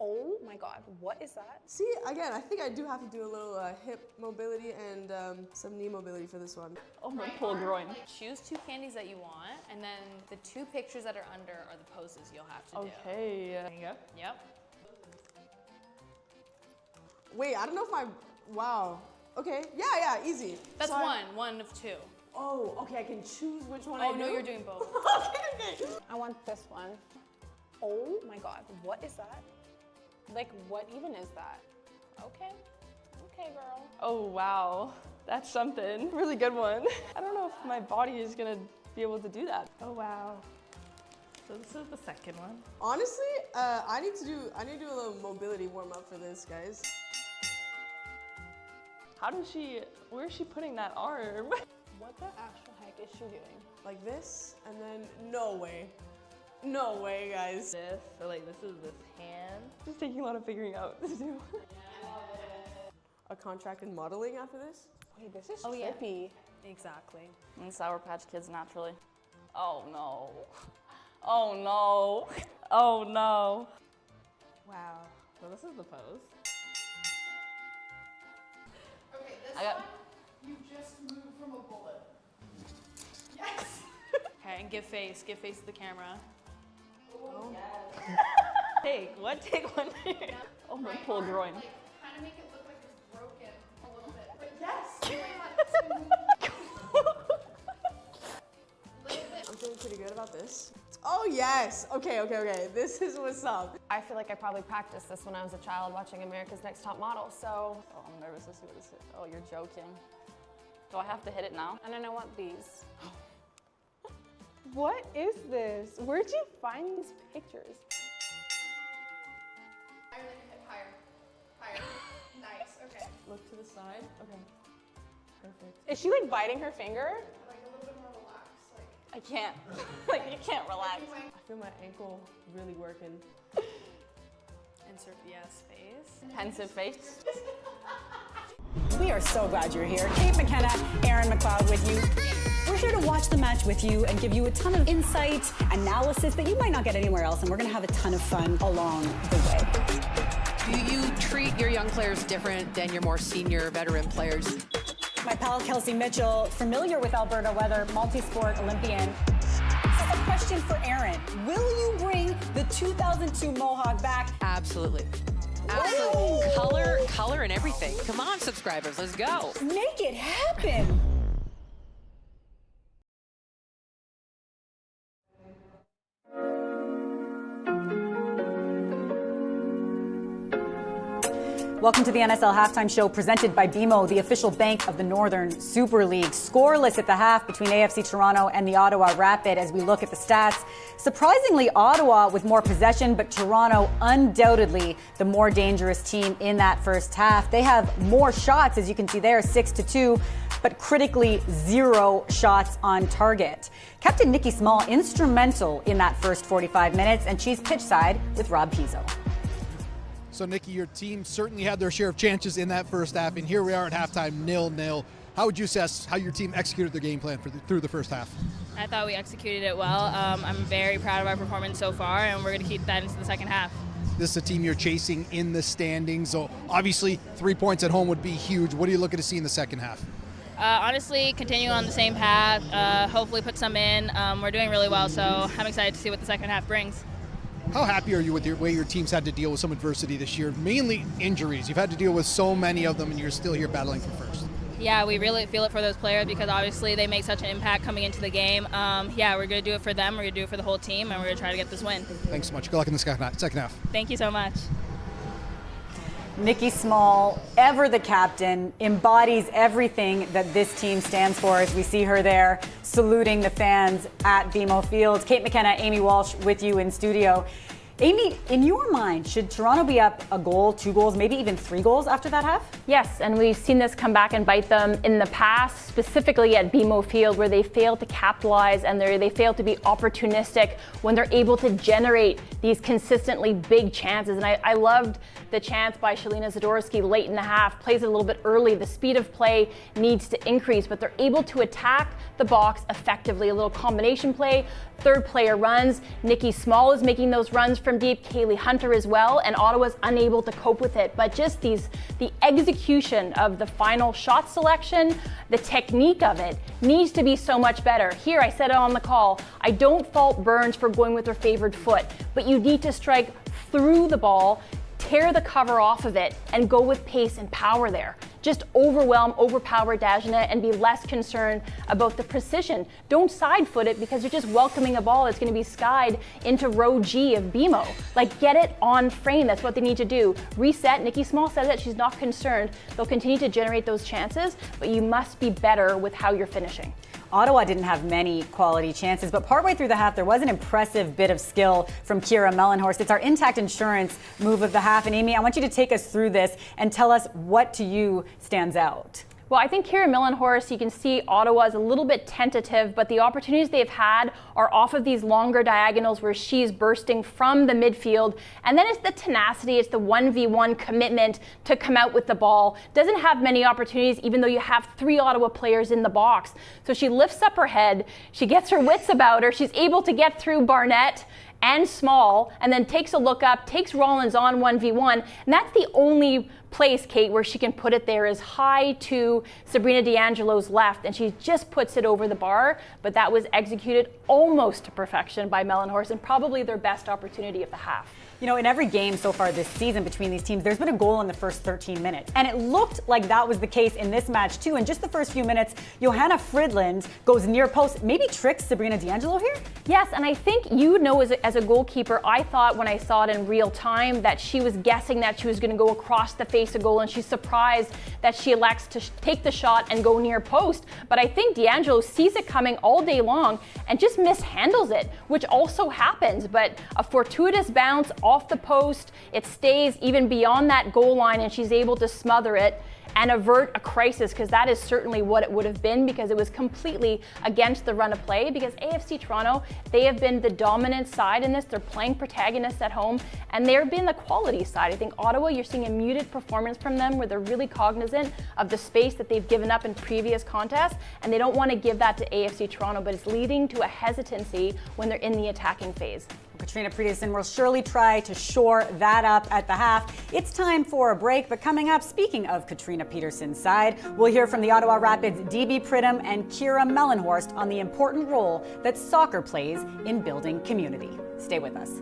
Oh my God, what is that? See, again, I think I do have to do a little hip mobility and some knee mobility for this one. Oh my pull groin. Choose 2 candies that you want, and then the 2 pictures that are under are the poses you'll have to do. Okay. There you go. Yep. Wait, I don't know if wow. Okay, yeah, easy. That's so one of 2. Oh, okay, I can choose which one I do? Oh, no, you're doing both. okay. I want this one. Oh my God, what is that? Like, what even is that? Okay, girl. Oh, wow. That's something. Really good one. I don't know if my body is gonna be able to do that. Oh, wow. So this is the second one. Honestly, I need to do a little mobility warm up for this, guys. Where is she putting that arm? What the actual heck is she doing? Like this, and then no way. No way, guys. This, so like this is this hand. Just taking a lot of figuring out to do. A contract in modeling after this? Wait, this is trippy. Yeah. Exactly. And Sour Patch Kids naturally. Oh no. Oh no. Oh no. Wow. So this is the pose. Okay, this one, you just moved from a bullet. Yes. Okay, and give face to the camera. Oh. Yes. Take one. Oh my pull groin. Like, kind of make it look like it's broken a little bit. But yes! I'm feeling pretty good about this. Oh yes! Okay. This is what's up. I feel like I probably practiced this when I was a child watching America's Next Top Model, so. Oh, I'm nervous to see what this is. Oh, you're joking. Do I have to hit it now? And then I want these. What is this? Where'd you find these pictures? Higher. Nice, okay. Look to the side. Okay. Perfect. Is she like biting her finger? Like a little bit more relaxed. I can't. Like, you can't relax. I feel my ankle really working. Insert yes face. Pensive face. We are so glad you're here. Kate McKenna, Aaron McLeod with you. We're here to watch the match with you and give you a ton of insight, analysis that you might not get anywhere else, and we're going to have a ton of fun along the way. Do you treat your young players different than your more senior veteran players? My pal Kelsey Mitchell, familiar with Alberta weather, multi-sport Olympian. This is a question for Aaron. Will you bring the 2002 Mohawk back? Absolutely. Absolutely. Color and everything. Come on, subscribers, let's go. Make it happen. Welcome to the NSL Halftime Show presented by BMO, the official bank of the Northern Super League. Scoreless at the half between AFC Toronto and the Ottawa Rapid as we look at the stats. Surprisingly, Ottawa with more possession, but Toronto undoubtedly the more dangerous team in that first half. They have more shots, as you can see there, 6-2, but critically 0 shots on target. Captain Nikki Small instrumental in that first 45 minutes, and she's pitchside with Rob Pizzo. So, Nikki, your team certainly had their share of chances in that first half, and here we are at halftime, 0-0. How would you assess how your team executed their game plan through the first half? I thought we executed it well. I'm very proud of our performance so far, and we're going to keep that into the second half. This is a team you're chasing in the standings, so obviously 3 points at home would be huge. What are you looking to see in the second half? Honestly, continue on the same path, hopefully put some in. We're doing really well, so I'm excited to see what the second half brings. How happy are you with the way your team's had to deal with some adversity this year, mainly injuries? You've had to deal with so many of them, and you're still here battling for first. Yeah, we really feel it for those players because obviously they make such an impact coming into the game. Yeah, we're going to do it for them, we're going to do it for the whole team, and we're going to try to get this win. Thanks so much. Good luck in the second half. Thank you so much. Nikki Small, ever the captain, embodies everything that this team stands for as we see her there saluting the fans at BMO Field. Kate McKenna, Amy Walsh with you in studio. Amy, in your mind, should Toronto be up a goal, 2 goals, maybe even 3 goals after that half? Yes, and we've seen this come back and bite them in the past, specifically at BMO Field, where they fail to capitalize and they fail to be opportunistic when they're able to generate these consistently big chances. And I loved the chance by Shalina Zadorsky late in the half, plays it a little bit early. The speed of play needs to increase, but they're able to attack the box effectively. A little combination play, third player runs. Nikki Small is making those runs from deep, Kaylee Hunter as well, and Ottawa's unable to cope with it. But just the execution of the final shot selection, the technique of it needs to be so much better. Here, I said it on the call, I don't fault Burns for going with her favored foot, but you need to strike through the ball, tear the cover off of it, and go with pace and power there. Just overpower Dagenet and be less concerned about the precision. Don't side foot it because you're just welcoming a ball that's going to be skied into row G of BMO. Like, get it on frame. That's what they need to do. Reset. Nikki Small said that she's not concerned. They'll continue to generate those chances, but you must be better with how you're finishing. Ottawa didn't have many quality chances, but partway through the half, there was an impressive bit of skill from Kira Mellenhorst. It's our Intact Insurance move of the half. And Amy, I want you to take us through this and tell us what to you stands out. Well, I think Kira Mellenhorst, you can see Ottawa is a little bit tentative, but the opportunities they've had are off of these longer diagonals where she's bursting from the midfield. And then it's the tenacity, it's the 1v1 commitment to come out with the ball. Doesn't have many opportunities, even though you have 3 Ottawa players in the box. So she lifts up her head, she gets her wits about her, she's able to get through Barnett and Small, and then takes a look up, takes Rollins on 1v1, and that's the only place, Kate, where she can put it there is high to Sabrina D'Angelo's left, and she just puts it over the bar, but that was executed almost to perfection by Mellenhorst, and probably their best opportunity of the half. You know, in every game so far this season between these teams, there's been a goal in the first 13 minutes. And it looked like that was the case in this match, too. In just the first few minutes, Johanna Fridland goes near post, maybe tricks Sabrina D'Angelo here? Yes, and I think as a goalkeeper, I thought when I saw it in real time that she was guessing that she was going to go across the face of goal, and she's surprised that she elects to take the shot and go near post. But I think D'Angelo sees it coming all day long and just mishandles it, which also happens. But a fortuitous bounce off the post, it stays even beyond that goal line, and she's able to smother it and avert a crisis, because that is certainly what it would have been, because it was completely against the run of play. Because AFC Toronto, they have been the dominant side in this. They're playing protagonists at home, and they've been the quality side. I think Ottawa, you're seeing a muted performance from them where they're really cognizant of the space that they've given up in previous contests, and they don't want to give that to AFC Toronto, but it's leading to a hesitancy when they're in the attacking phase. Katrina Peterson will surely try to shore that up at the half. It's time for a break, but coming up, speaking of Katrina Peterson's side, we'll hear from the Ottawa Rapids' DB Pridham and Kira Mellenhorst on the important role that soccer plays in building community. Stay with us.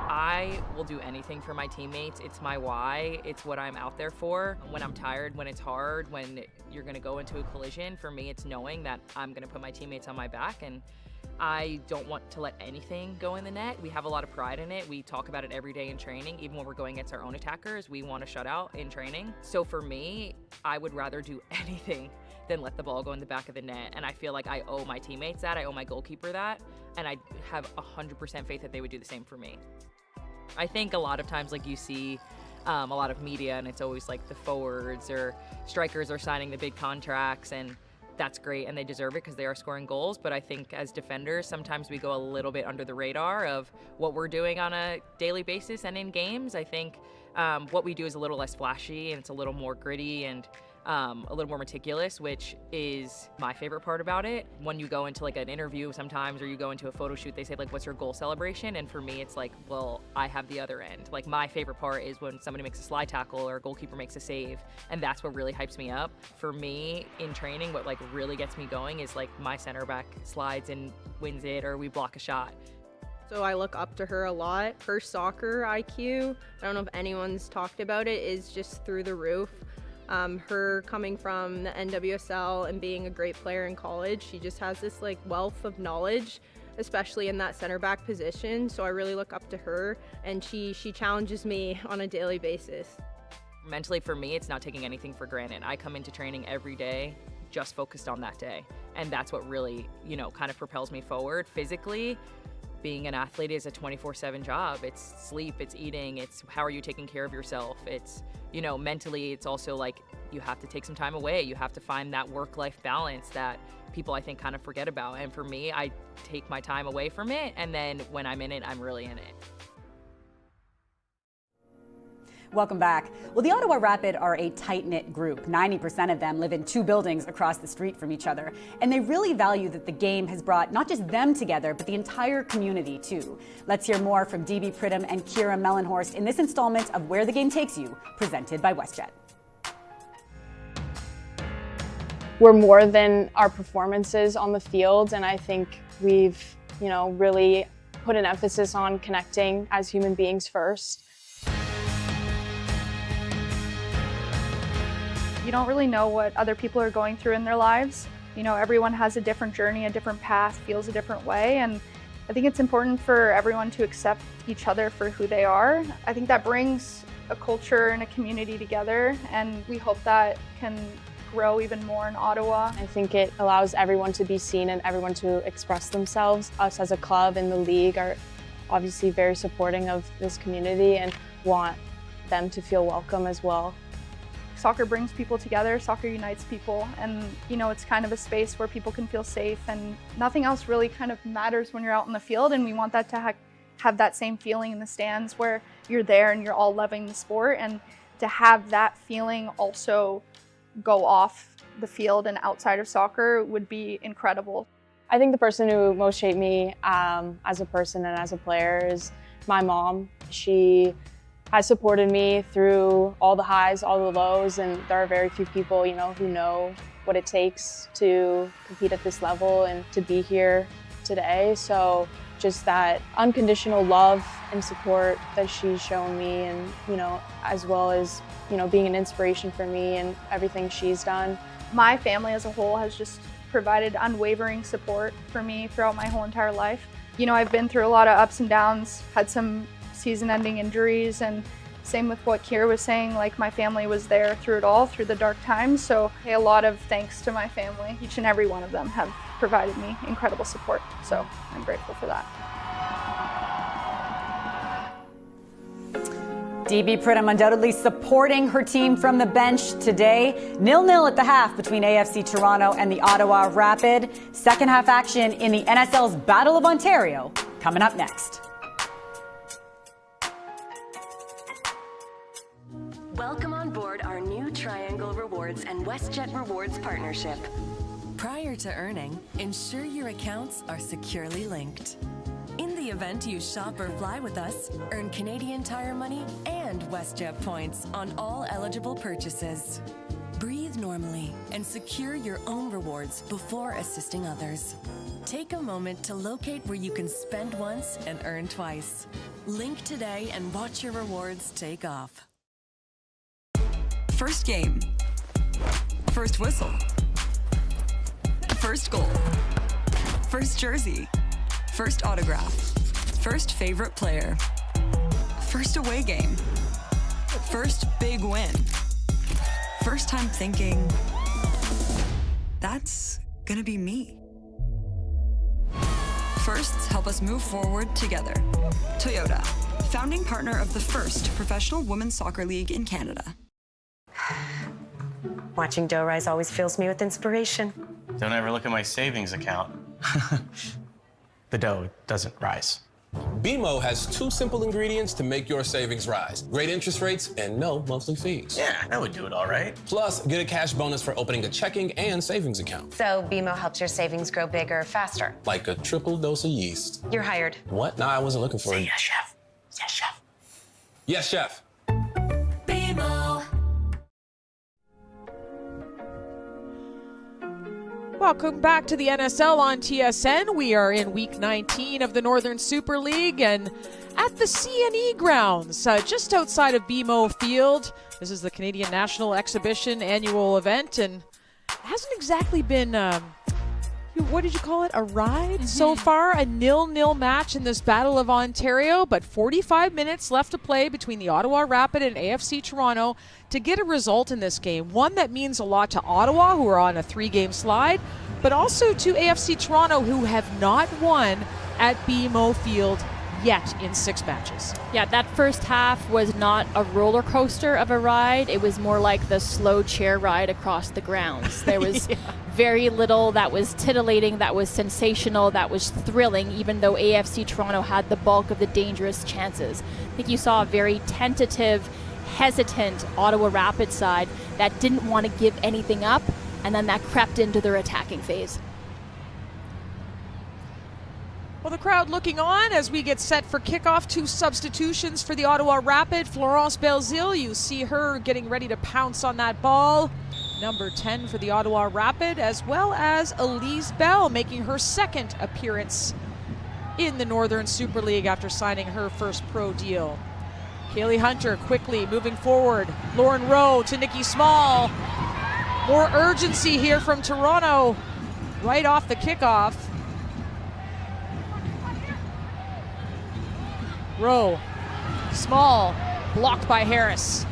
I will do anything for my teammates. It's my why. It's what I'm out there for. When I'm tired, when it's hard, when you're going to go into a collision, for me, it's knowing that I'm going to put my teammates on my back, and I don't want to let anything go in the net. We have a lot of pride in it. We talk about it every day in training. Even when we're going against our own attackers, we want to shut out in training. So for me, I would rather do anything than let the ball go in the back of the net. And I feel like I owe my teammates that. I owe my goalkeeper that. And I have 100% faith that they would do the same for me. I think a lot of times, like, you see a lot of media, and it's always like the forwards or strikers are signing the big contracts, and that's great and they deserve it because they are scoring goals. But I think as defenders, sometimes we go a little bit under the radar of what we're doing on a daily basis and in games. I think what we do is a little less flashy and it's a little more gritty, and a little more meticulous, which is my favorite part about it. When you go into like an interview sometimes, or you go into a photo shoot, they say like, what's your goal celebration? And for me, it's like, well, I have the other end. Like my favorite part is when somebody makes a slide tackle or a goalkeeper makes a save, and that's what really hypes me up. For me in training, what like really gets me going is like my center back slides and wins it, or we block a shot. So I look up to her a lot. Her soccer IQ, I don't know if anyone's talked about it, is just through the roof. Her coming from the NWSL and being a great player in college, she just has this like wealth of knowledge, especially in that center back position. So I really look up to her, and she challenges me on a daily basis. Mentally for me, it's not taking anything for granted. I come into training every day just focused on that day. And that's what really, you know, kind of propels me forward. Physically, being an athlete is a 24/7 job. It's sleep, it's eating, it's how are you taking care of yourself. It's, you know, mentally, it's also like you have to take some time away. You have to find that work-life balance that people I think kind of forget about. And for me, I take my time away from it, and then when I'm in it, I'm really in it. Welcome back. Well, the Ottawa Rapid are a tight-knit group. 90% of them live in 2 buildings across the street from each other. And they really value that the game has brought not just them together, but the entire community too. Let's hear more from DB Pridham and Kira Mellenhorst in this installment of Where the Game Takes You, presented by WestJet. We're more than our performances on the field, and I think we've, you know, really put an emphasis on connecting as human beings first. You don't really know what other people are going through in their lives. You know, everyone has a different journey, a different path, feels a different way, and I think it's important for everyone to accept each other for who they are. I think that brings a culture and a community together, and we hope that can grow even more in Ottawa. I think it allows everyone to be seen and everyone to express themselves. Us as a club and the league are obviously very supporting of this community and want them to feel welcome as well. Soccer brings people together, soccer unites people, and you know, it's kind of a space where people can feel safe, and nothing else really kind of matters when you're out in the field, and we want that to have that same feeling in the stands where you're there and you're all loving the sport, and to have that feeling also go off the field and outside of soccer would be incredible. I think the person who most shaped me as a person and as a player is my mom. She has supported me through all the highs, all the lows, and there are very few people, you know, who know what it takes to compete at this level and to be here today. So just that unconditional love and support that she's shown me, and, you know, as well as, you know, being an inspiration for me and everything she's done. My family as a whole has just provided unwavering support for me throughout my whole entire life. You know, I've been through a lot of ups and downs, had some season-ending injuries, and same with what Kira was saying, like my family was there through it all, through the dark times. So a lot of thanks to my family. Each and every one of them have provided me incredible support. So I'm grateful for that. DB Pridham undoubtedly supporting her team from the bench today. 0-0 at the half between AFC Toronto and the Ottawa Rapid. Second half action in the NSL's Battle of Ontario coming up next. Welcome on board our new Triangle Rewards and WestJet Rewards partnership. Prior to earning, ensure your accounts are securely linked. In the event you shop or fly with us, earn Canadian Tire money and WestJet points on all eligible purchases. Breathe normally and secure your own rewards before assisting others. Take a moment to locate where you can spend once and earn twice. Link today and watch your rewards take off. First game. First whistle. First goal. First jersey. First autograph. First favorite player. First away game. First big win. First time thinking, that's gonna be me. Firsts help us move forward together. Toyota, founding partner of the first professional women's soccer league in Canada. Watching dough rise always fills me with inspiration. Don't ever look at my savings account. The dough doesn't rise. BMO has 2 simple ingredients to make your savings rise. Great interest rates and no monthly fees. Yeah, that would do it all right. Plus, get a cash bonus for opening a checking and savings account. So BMO helps your savings grow bigger faster. Like a triple dose of yeast. You're hired. What? No, I wasn't looking for Say yes, chef. Yes, chef. Yes, chef. BMO. Welcome back to the NSL on TSN. We are in week 19 of the Northern Super League and at the CNE grounds, just outside of BMO Field. This is the Canadian National Exhibition annual event, and it hasn't exactly been, what did you call it, a ride so far? A 0-0 match in this Battle of Ontario, but 45 minutes left to play between the Ottawa Rapid and AFC Toronto to get a result in this game. One that means a lot to Ottawa, who are on a 3-game slide, but also to AFC Toronto, who have not won at BMO Field yet in 6 matches. Yeah, that first half was not a roller coaster of a ride. It was more like the slow chair ride across the grounds. There was very little that was titillating, that was sensational, that was thrilling, even though AFC Toronto had the bulk of the dangerous chances. I think you saw a very tentative, hesitant Ottawa Rapid side that didn't want to give anything up, and then that crept into their attacking phase. Well, the crowd looking on as we get set for kickoff. 2 substitutions for the Ottawa Rapid. Florence Belzile, you see her getting ready to pounce on that ball. Number 10 for the Ottawa Rapid, as well as Elise Bell making her 2nd appearance in the Northern Super League after signing her first pro deal. Kaylee Hunter quickly moving forward. Lauren Rowe to Nikki Small. More urgency here from Toronto right off the kickoff. Rowe, Small, blocked by Harris.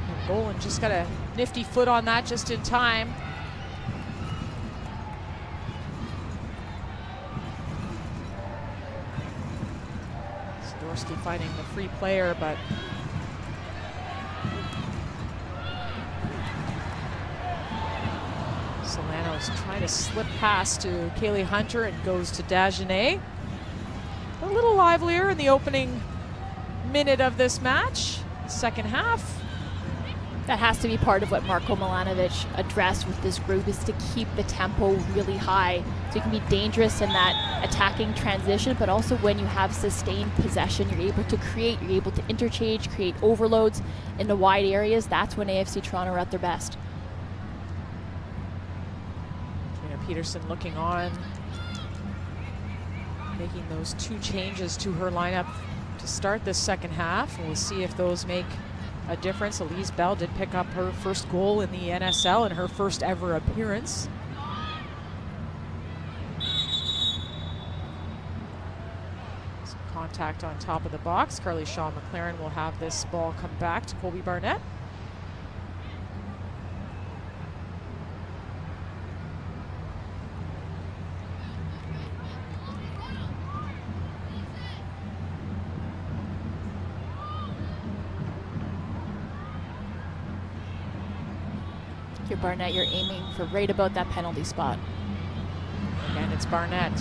And Boland just got a nifty foot on that just in time. Zadorsky finding the free player, but Solano's trying to slip past to Kaylee Hunter and goes to Dagenet. A little livelier in the opening minute of this match. Second half. That has to be part of what Marko Milanovic addressed with this group, is to keep the tempo really high so you can be dangerous in that attacking transition, but also when you have sustained possession, you're able to create, you're able to interchange, create overloads in the wide areas. That's when AFC Toronto are at their best. Peterson looking on, making those 2 changes to her lineup to start this second half. We'll see if those make a difference. Elise Bell did pick up her first goal in the NSL in her first ever appearance. Some contact on top of the box. Carly Shaw McLaren will have this ball come back to Colby Barnett. You're Barnett, you're aiming for right about that penalty spot. Again, it's Barnett.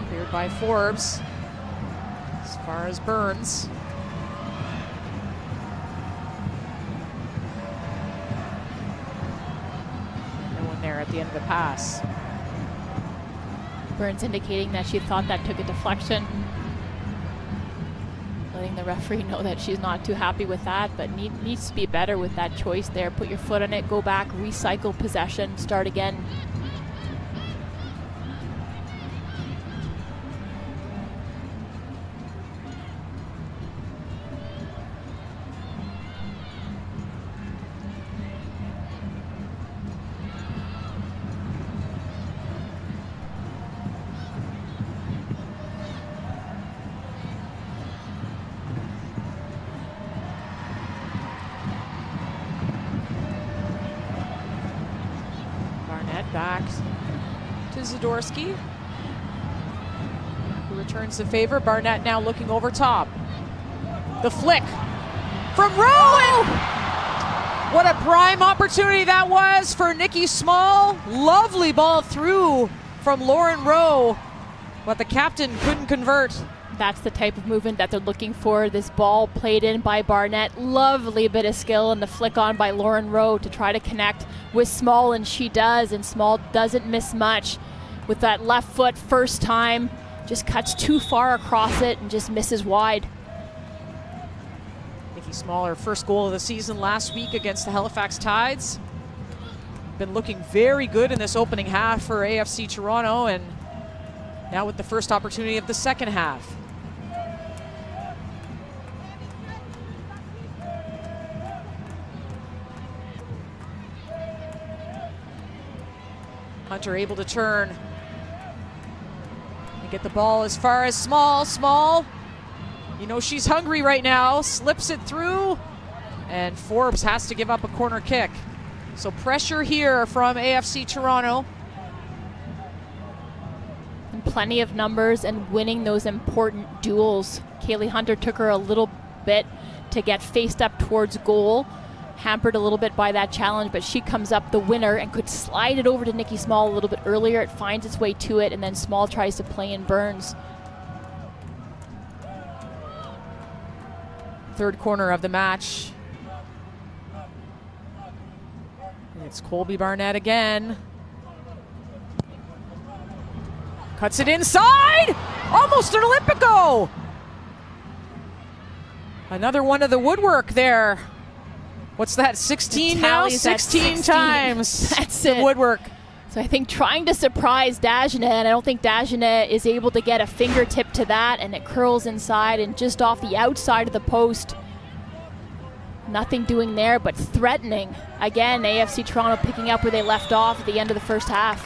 Cleared by Forbes. As far as Burns. No one there at the end of the pass. Burns indicating that she thought that took a deflection. Letting the referee know that she's not too happy with that, but needs to be better with that choice there. Put your foot on it, go back, recycle possession, start again. Back to Zadorsky, who returns the favor. Barnett now looking over top. The flick from Rowe! What a prime opportunity that was for Nikki Small. Lovely ball through from Lauren Rowe, but the captain couldn't convert. That's the type of movement that they're looking for. This ball played in by Barnett. Lovely bit of skill, and the flick on by Lauren Rowe to try to connect with Small, and she does, and Small doesn't miss much with that left foot first time. Just cuts too far across it and just misses wide. Nikki Small, her first goal of the season last week against the Halifax Tides. Been looking very good in this opening half for AFC Toronto, and now with the first opportunity of the second half. Hunter able to turn and get the ball as far as Small. Small, you know she's hungry right now, slips it through, and Forbes has to give up a corner kick. So pressure here from AFC Toronto. And plenty of numbers and winning those important duels. Kaylee Hunter took her a little bit to get faced up towards goal. Hampered a little bit by that challenge, but she comes up the winner and could slide it over to Nikki Small a little bit earlier. It finds its way to it, and then Small tries to play in Burns. Third corner of the match. It's Colby Barnett again. Cuts it inside! Almost an Olympico! Another one of the woodwork there. What's that, 16 now? 16 times. That's the it. woodwork. So I think trying to surprise Dagenet, and I don't think Dagenet is able to get a fingertip to that, and it curls inside and just off the outside of the post. Nothing doing there, but threatening. Again, AFC Toronto picking up where they left off at the end of the first half.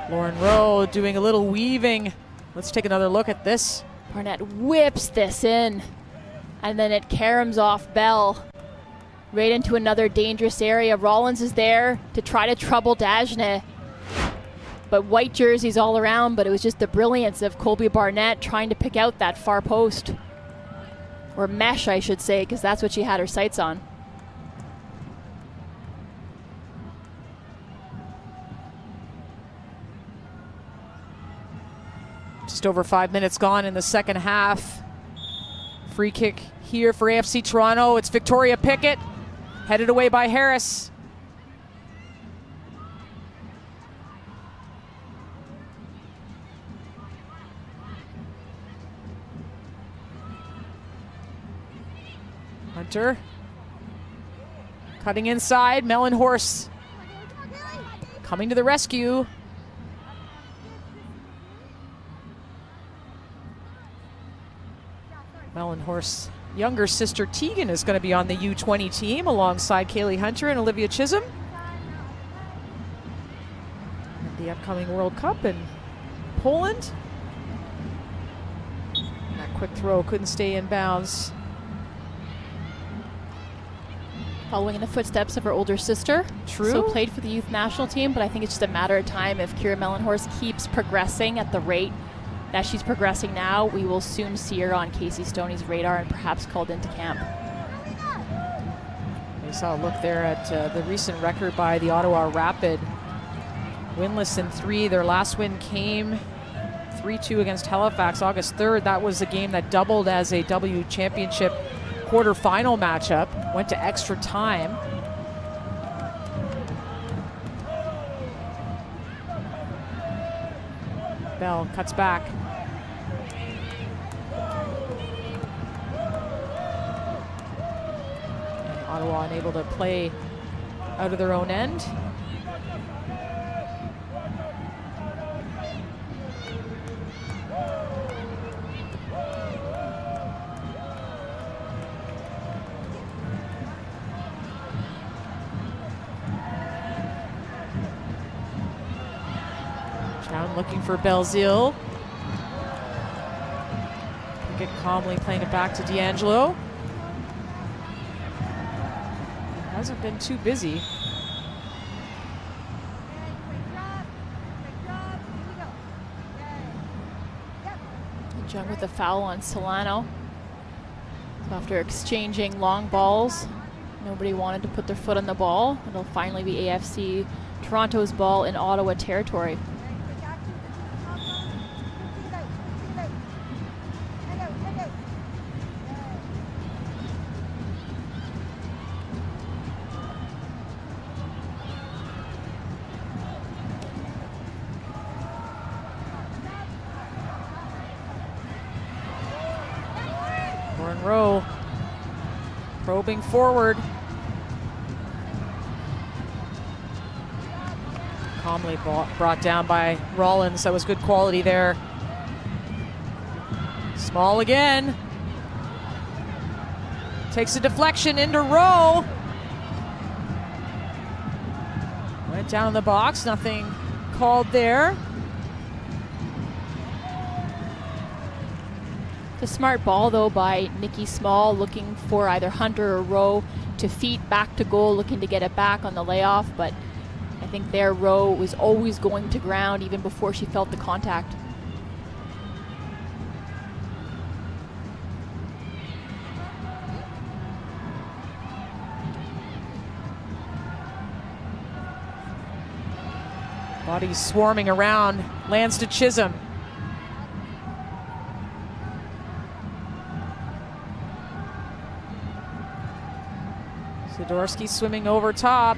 Lauren Rowe doing a little weaving. Let's take another look at this. Barnett whips this in, and then it caroms off Bell right into another dangerous area. Rollins is there to try to trouble Dagenet, but white jerseys all around, but it was just the brilliance of Colby Barnett trying to pick out that far post. Or mesh, I should say, because that's what she had her sights on. Just over 5 minutes gone in the second half. Free kick here for AFC Toronto. It's Victoria Pickett, headed away by Harris. Hunter cutting inside. Mellenhorst coming to the rescue. Mellenhorst's younger sister Tegan is going to be on the U20 team alongside Kaylee Hunter and Olivia Chisholm. At the upcoming World Cup in Poland. And that quick throw couldn't stay in bounds. Following in the footsteps of her older sister. True. So played for the youth national team, but I think it's just a matter of time. If Kira Mellenhorst keeps progressing at the rate that she's progressing now, we will soon see her on Casey Stoney's radar and perhaps called into camp. We saw a look there at the recent record by the Ottawa Rapid. Winless in 3. Their last win came 3-2 against Halifax August 3rd. That was a game that doubled as a W Championship quarterfinal matchup. Went to extra time. Bell cuts back. And Ottawa unable to play out of their own end. Down looking for Belzile. Pickett calmly playing it back to D'Angelo. Hasn't been too busy. Jung with a foul on Solano. So after exchanging long balls, nobody wanted to put their foot on the ball. It'll finally be AFC Toronto's ball in Ottawa territory. Warren Rowe probing forward. Calmly brought down by Rollins. That was good quality there. Small again. Takes a deflection into Rowe. Went down in the box. Nothing called there. It's a smart ball, though, by Nikki Small, looking for either Hunter or Rowe to feed back to goal, looking to get it back on the layoff. But I think there Rowe was always going to ground even before she felt the contact. Bodies swarming around. Lands to Chisholm. Sidorsky swimming over top.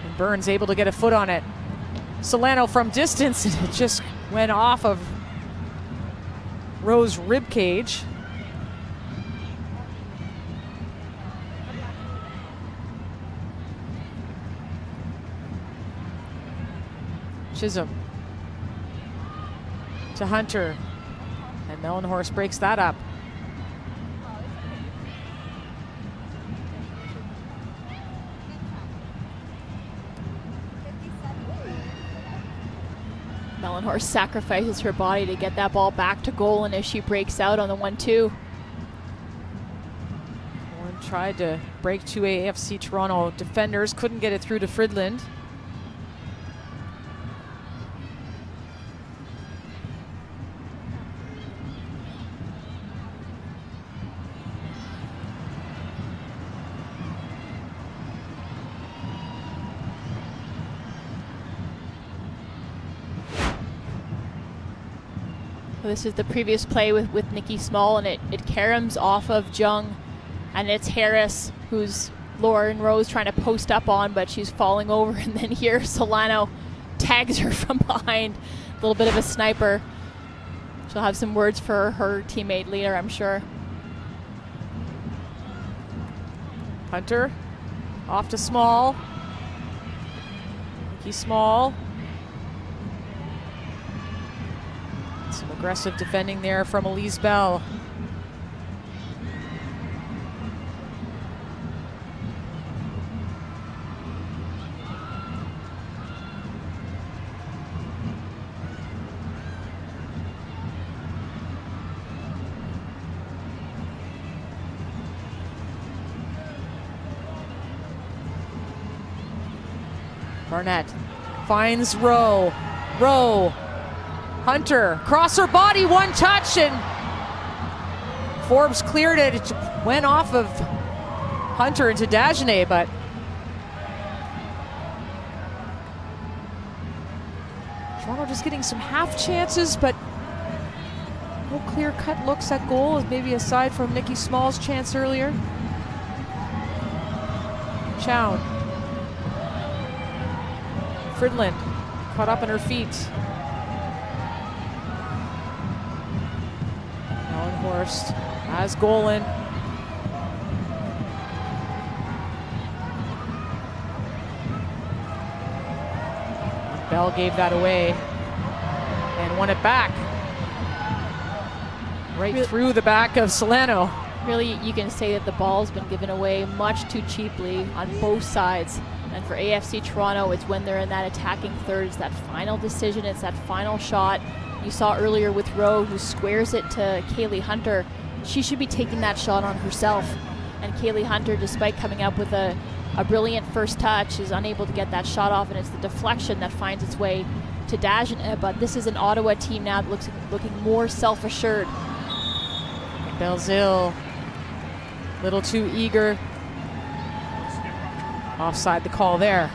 And Burns able to get a foot on it. Solano from distance, and it just went off of Rowe's rib cage. Chisholm to Hunter. And Mellenhorst breaks that up. Mellenhorst sacrifices her body to get that ball back to goal, and as she breaks out on the 1-2. Warren tried to break two AFC Toronto defenders, couldn't get it through to Fridland. This is the previous play with Nikki Small, and it caroms off of Jung, and it's Harris who's Lauren Rose trying to post up on, but she's falling over, and then here Solano tags her from behind. A little bit of a sniper. She'll have some words for her teammate later, I'm sure. Hunter off to Small. Nikki Small. Some aggressive defending there from Elise Bell. Barnett finds Rowe. Rowe. Hunter, cross her body, one touch, and Forbes cleared it. It went off of Hunter into Dagenet, but Toronto just getting some half chances, but no clear-cut looks at goal, maybe aside from Nikki Small's chance earlier. Chown. Fridland caught up on her feet. Mellenhorst has Golan. Bell gave that away and won it back. Right through the back of Solano. Really, you can say that the ball's been given away much too cheaply on both sides. And for AFC Toronto, it's when they're in that attacking third, it's that final decision, it's that final shot. You saw earlier with Rowe, who squares it to Kaylee Hunter. She should be taking that shot on herself. And Kaylee Hunter, despite coming up with a brilliant first touch, is unable to get that shot off, and it's the deflection that finds its way to Dagenais, but this is an Ottawa team now that looking more self-assured. Belzile, little too eager. Offside the call there.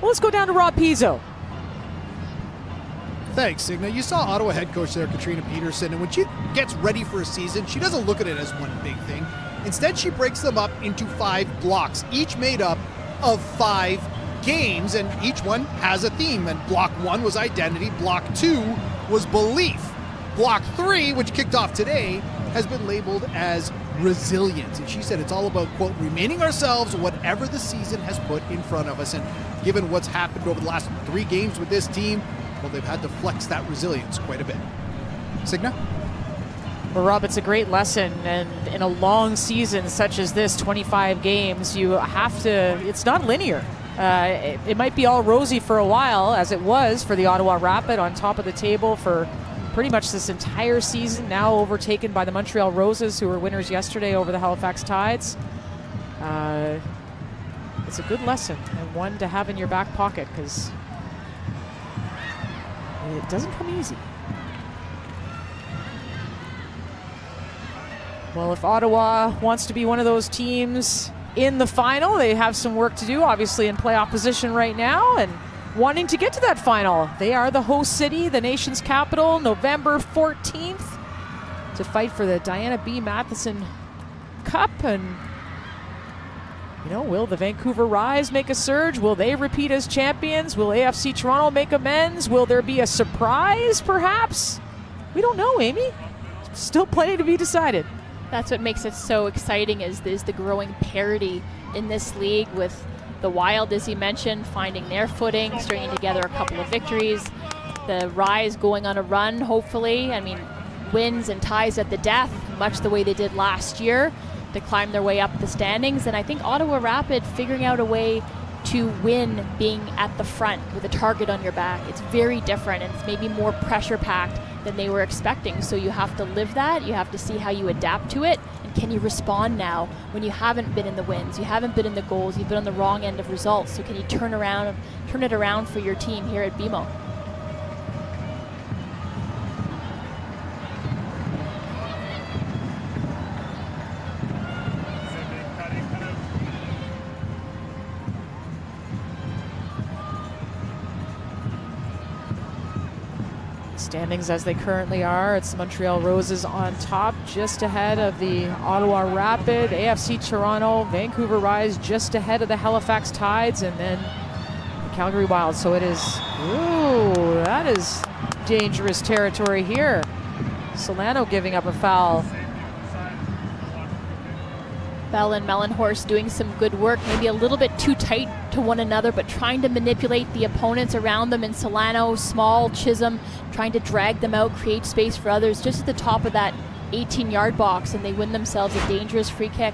Well, let's go down to Rob Pizzo. Thanks, Signa. You saw Ottawa head coach there, Katrina Peterson, and when she gets ready for a season, she doesn't look at it as one big thing. Instead, she breaks them up into 5 blocks, each made up of 5 games, and each one has a theme. And block 1 was identity, block 2 was belief. Block 3, which kicked off today, has been labeled as resilience. And she said it's all about, quote, remaining ourselves, whatever the season has put in front of us. And given what's happened over the last 3 games with this team, well, they've had to flex that resilience quite a bit. Signa? Well, Rob, it's a great lesson, and in a long season such as this, 25 games, you have to, it's not linear. It might be all rosy for a while, as it was for the Ottawa Rapid, on top of the table for pretty much this entire season, now overtaken by the Montreal Roses, who were winners yesterday over the Halifax Tides. It's a good lesson, and one to have in your back pocket, because it doesn't come easy. Well, if Ottawa wants to be one of those teams in the final, they have some work to do, obviously in playoff position right now, and wanting to get to that final. They are the host city, the nation's capital, November 14th, to fight for the Diana B. Matheson Cup. And, you know, will the Vancouver Rise make a surge? Will they repeat as champions? Will AFC Toronto make amends? Will there be a surprise, perhaps? We don't know, Amy. Still plenty to be decided. That's what makes it so exciting is the growing parity in this league, with the Wild, as you mentioned, finding their footing, stringing together a couple of victories. The Rise going on a run, hopefully. I mean, wins and ties at the death, much the way they did last year, to climb their way up the standings. And I think Ottawa Rapid figuring out a way to win being at the front with a target on your back. It's very different, and it's maybe more pressure-packed than they were expecting. So you have to live that. You have to see how you adapt to it. And can you respond now when you haven't been in the wins, you haven't been in the goals, you've been on the wrong end of results? So can you turn it around for your team here at BMO? Standings as they currently are, it's Montreal Roses on top, just ahead of the Ottawa Rapid, AFC Toronto, Vancouver Rise just ahead of the Halifax Tides, and then the Calgary Wild. So it is, ooh, that is dangerous territory here. Solano giving up a foul. Bell and Mellenhorst doing some good work, maybe a little bit too tight to one another, but trying to manipulate the opponents around them. And Solano, Small, Chisholm, trying to drag them out, create space for others just at the top of that 18-yard box, and they win themselves a dangerous free kick.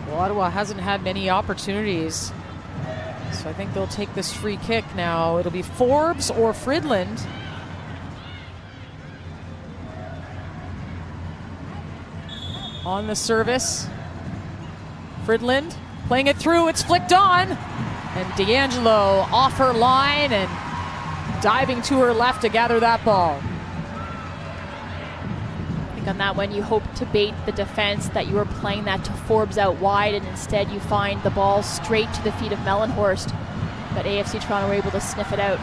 Well, Ottawa hasn't had many opportunities, so I think they'll take this free kick now. It'll be Forbes or Fridland. On the service. Fridland playing it through, it's flicked on. And D'Angelo off her line and diving to her left to gather that ball. I think on that one you hope to bait the defense that you were playing that to Forbes out wide, and instead you find the ball straight to the feet of Mellenhorst. But AFC Toronto were able to sniff it out.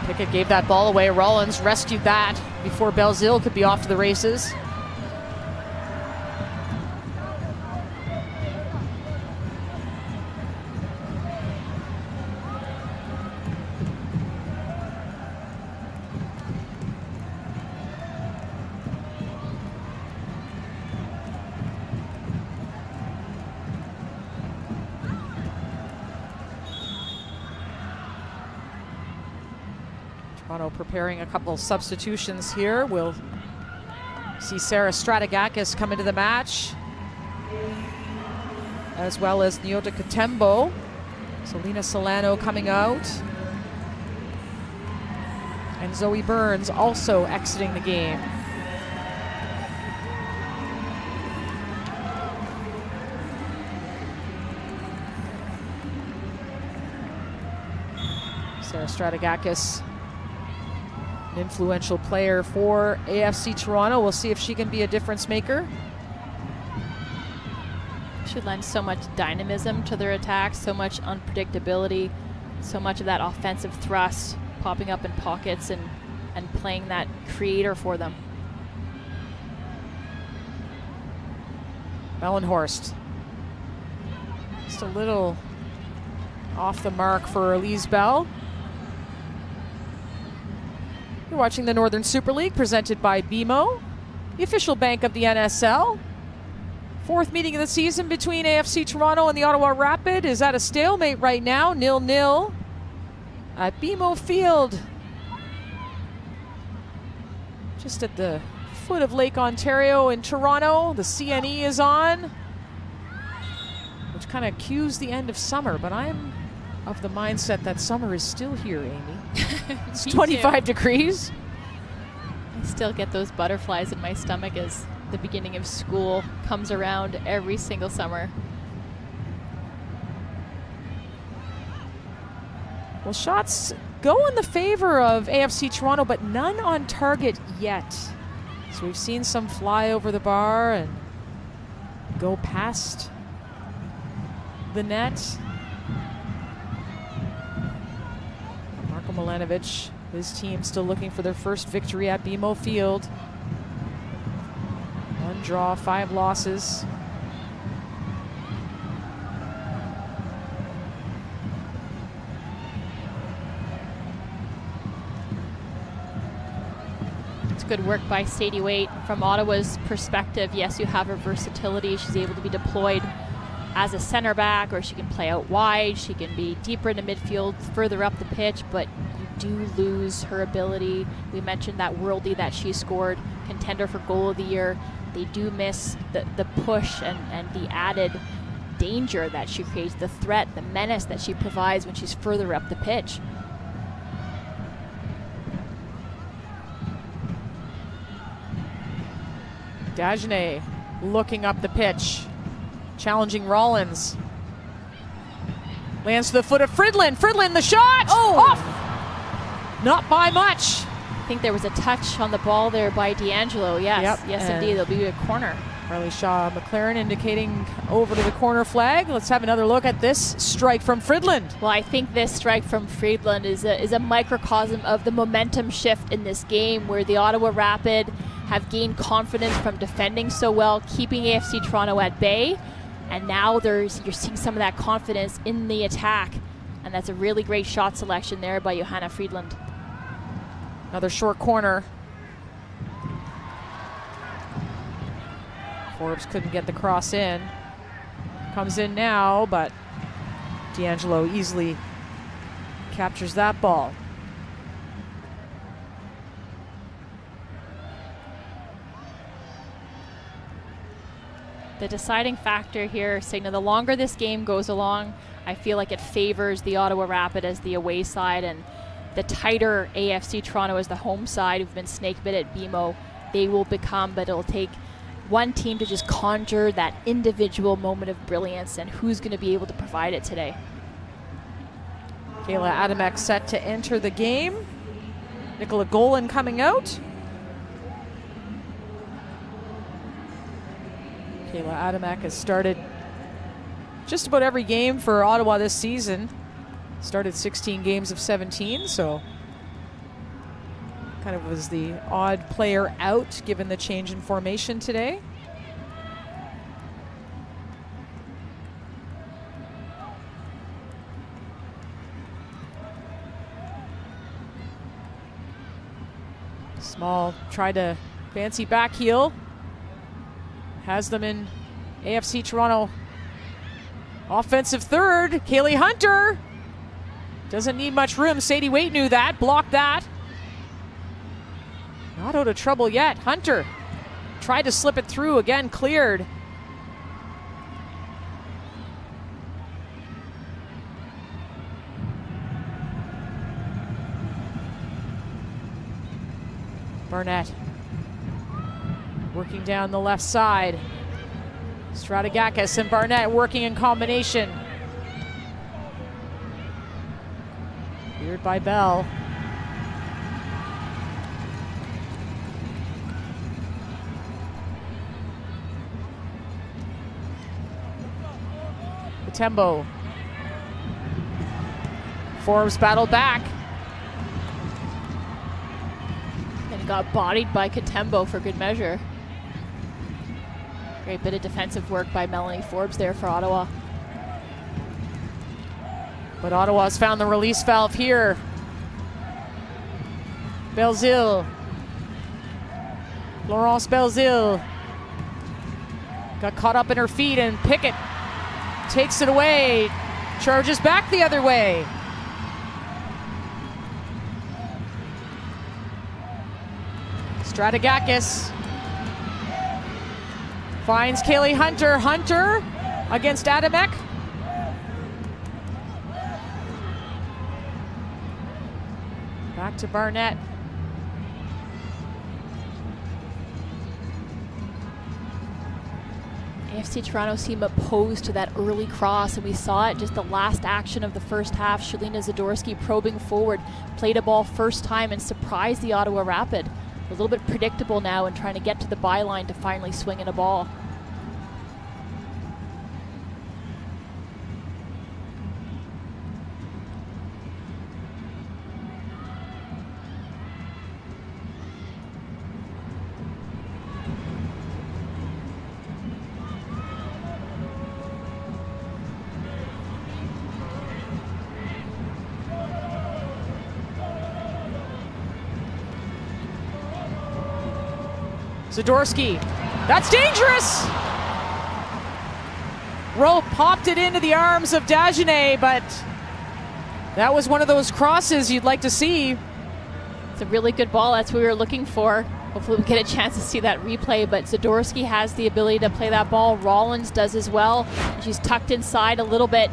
Pickett gave that ball away. Rollins rescued that before Belzile could be off to the races. Toronto preparing a couple substitutions here. We'll see Sarah Stratigakis come into the match, as well as Nyota Katembo. Selena Solano coming out. And Zoe Burns also exiting the game. Stratigakis, an influential player for AFC Toronto. We'll see if she can be a difference maker. She lends so much dynamism to their attacks, so much unpredictability, so much of that offensive thrust, popping up in pockets and playing that creator for them. Mellenhorst. Just a little off the mark for Elise Bell. You're watching the Northern Super League presented by BMO, the official bank of the NSL. Fourth meeting of the season between AFC Toronto and the Ottawa Rapid is at a stalemate right now, 0-0 at BMO Field. Just at the foot of Lake Ontario in Toronto. The CNE is on, which kind of cues the end of summer, but I'm of the mindset that summer is still here, Amy. It's 25 degrees. I still get those butterflies in my stomach as the beginning of school comes around every single summer. Well, shots go in the favor of AFC Toronto, but none on target yet. So we've seen some fly over the bar and go past the net. Marko Milanovic, his team still looking for their first victory at BMO Field. 1 draw, 5 losses. Good work by Sadie Waite. From Ottawa's perspective, yes, you have her versatility. She's able to be deployed as a center back, or she can play out wide. She can be deeper into midfield, further up the pitch, but you do lose her ability. We mentioned that worldie that she scored, contender for goal of the year. They do miss the push and the added danger that she creates, the threat, the menace that she provides when she's further up the pitch. Dagenet looking up the pitch, challenging Rollins. Lands to the foot of Fridlin. Fridlin, the shot! Oh! Off! Not by much. I think there was a touch on the ball there by D'Angelo. Yes, yep. Yes, indeed. There'll be a corner. Carly Shaw McLaren indicating over to the corner flag. Let's have another look at this strike from Fridland. Well, I think this strike from Friedland is a microcosm of the momentum shift in this game, where the Ottawa Rapid have gained confidence from defending so well, keeping AFC Toronto at bay, and now you're seeing some of that confidence in the attack, and that's a really great shot selection there by Johanna Friedland. Another short corner. Forbes couldn't get the cross in. Comes in now, but D'Angelo easily captures that ball. The deciding factor here, Signa, the longer this game goes along, I feel like it favors the Ottawa Rapid as the away side, and the tighter AFC Toronto as the home side, who've been snake bit at BMO, they will become, but it'll take one team to just conjure that individual moment of brilliance, and who's going to be able to provide it today. Kayla Adamek set to enter the game. Nicola Golan coming out. Kayla Adamek has started just about every game for Ottawa this season. Started 16 games of 17, so kind of was the odd player out given the change in formation today. Small tried to fancy back heel. Has them in AFC Toronto offensive third. Kaylee Hunter doesn't need much room. Sadie Waite knew that, blocked that. Not out of trouble yet. Hunter tried to slip it through, again cleared. Barnett working down the left side. Stratigakis and Barnett working in combination. Cleared by Bell. Tembo. Forbes battled back. And got bodied by Katembo for good measure. Great bit of defensive work by Melanie Forbes there for Ottawa. But Ottawa's found the release valve here. Belzile. Laurence Belzile. Got caught up in her feet, and Pickett takes it away. Charges back the other way. Stratigakis finds Kaylee Hunter. Hunter against Adamek. Back to Barnett. AFC Toronto seemed opposed to that early cross, and we saw it just the last action of the first half. Shalina Zadorsky probing forward, played a ball first time and surprised the Ottawa Rapid. A little bit predictable now and trying to get to the byline to finally swing in a ball. Zadorsky, that's dangerous! Rowe popped it into the arms of Dagenet, but that was one of those crosses you'd like to see. It's a really good ball, that's what we were looking for. Hopefully we get a chance to see that replay, but Zadorsky has the ability to play that ball. Rollins does as well. She's tucked inside a little bit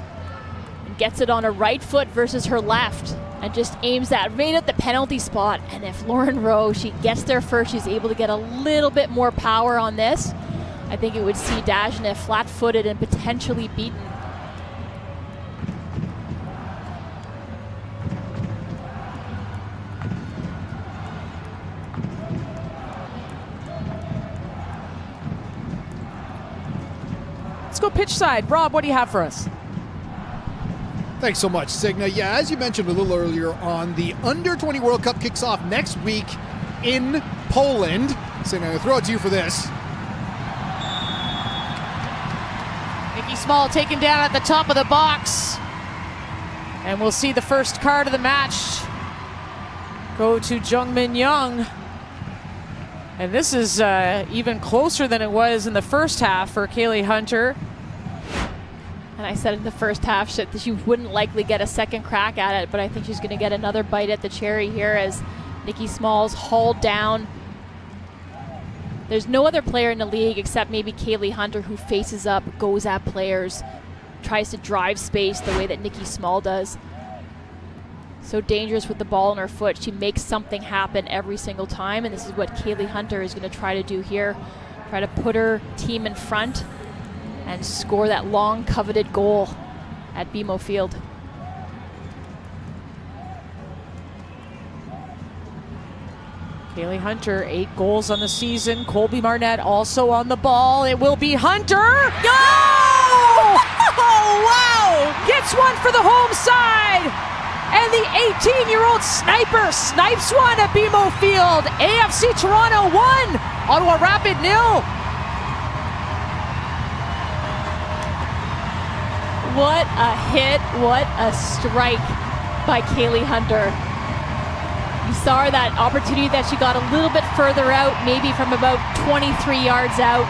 and gets it on her right foot versus her left, and just aims that right at the penalty spot. And if Lauren Rowe, she gets there first, she's able to get a little bit more power on this, I think it would see Dagenet flat-footed and potentially beaten. Let's go pitch side. Rob, what do you have for us? Thanks so much, Signa. Yeah, as you mentioned a little earlier on, the Under-20 World Cup kicks off next week in Poland. Signa, I'm going to throw it to you for this. Nikki Small taken down at the top of the box. And we'll see the first card of the match go to Jungmin Young. And this is even closer than it was in the first half for Kaylee Hunter. And I said in the first half that she wouldn't likely get a second crack at it, but I think she's going to get another bite at the cherry here as Nikki Small's hauled down. There's no other player in the league except maybe Kaylee Hunter who faces up, goes at players, tries to drive space the way that Nikki Small does. So dangerous with the ball in her foot. She makes something happen every single time, and this is what Kaylee Hunter is going to try to do here. Try to put her team in front and score that long coveted goal at BMO Field. Kaylee Hunter, 8 goals on the season. Colby Marnett also on the ball. It will be Hunter. Go! Oh, wow! Gets one for the home side. And the 18-year-old sniper snipes one at BMO Field. AFC Toronto 1, Ottawa Rapid 0. What a hit, what a strike by Kaylee Hunter. You saw that opportunity that she got a little bit further out, maybe from about 23 yards out.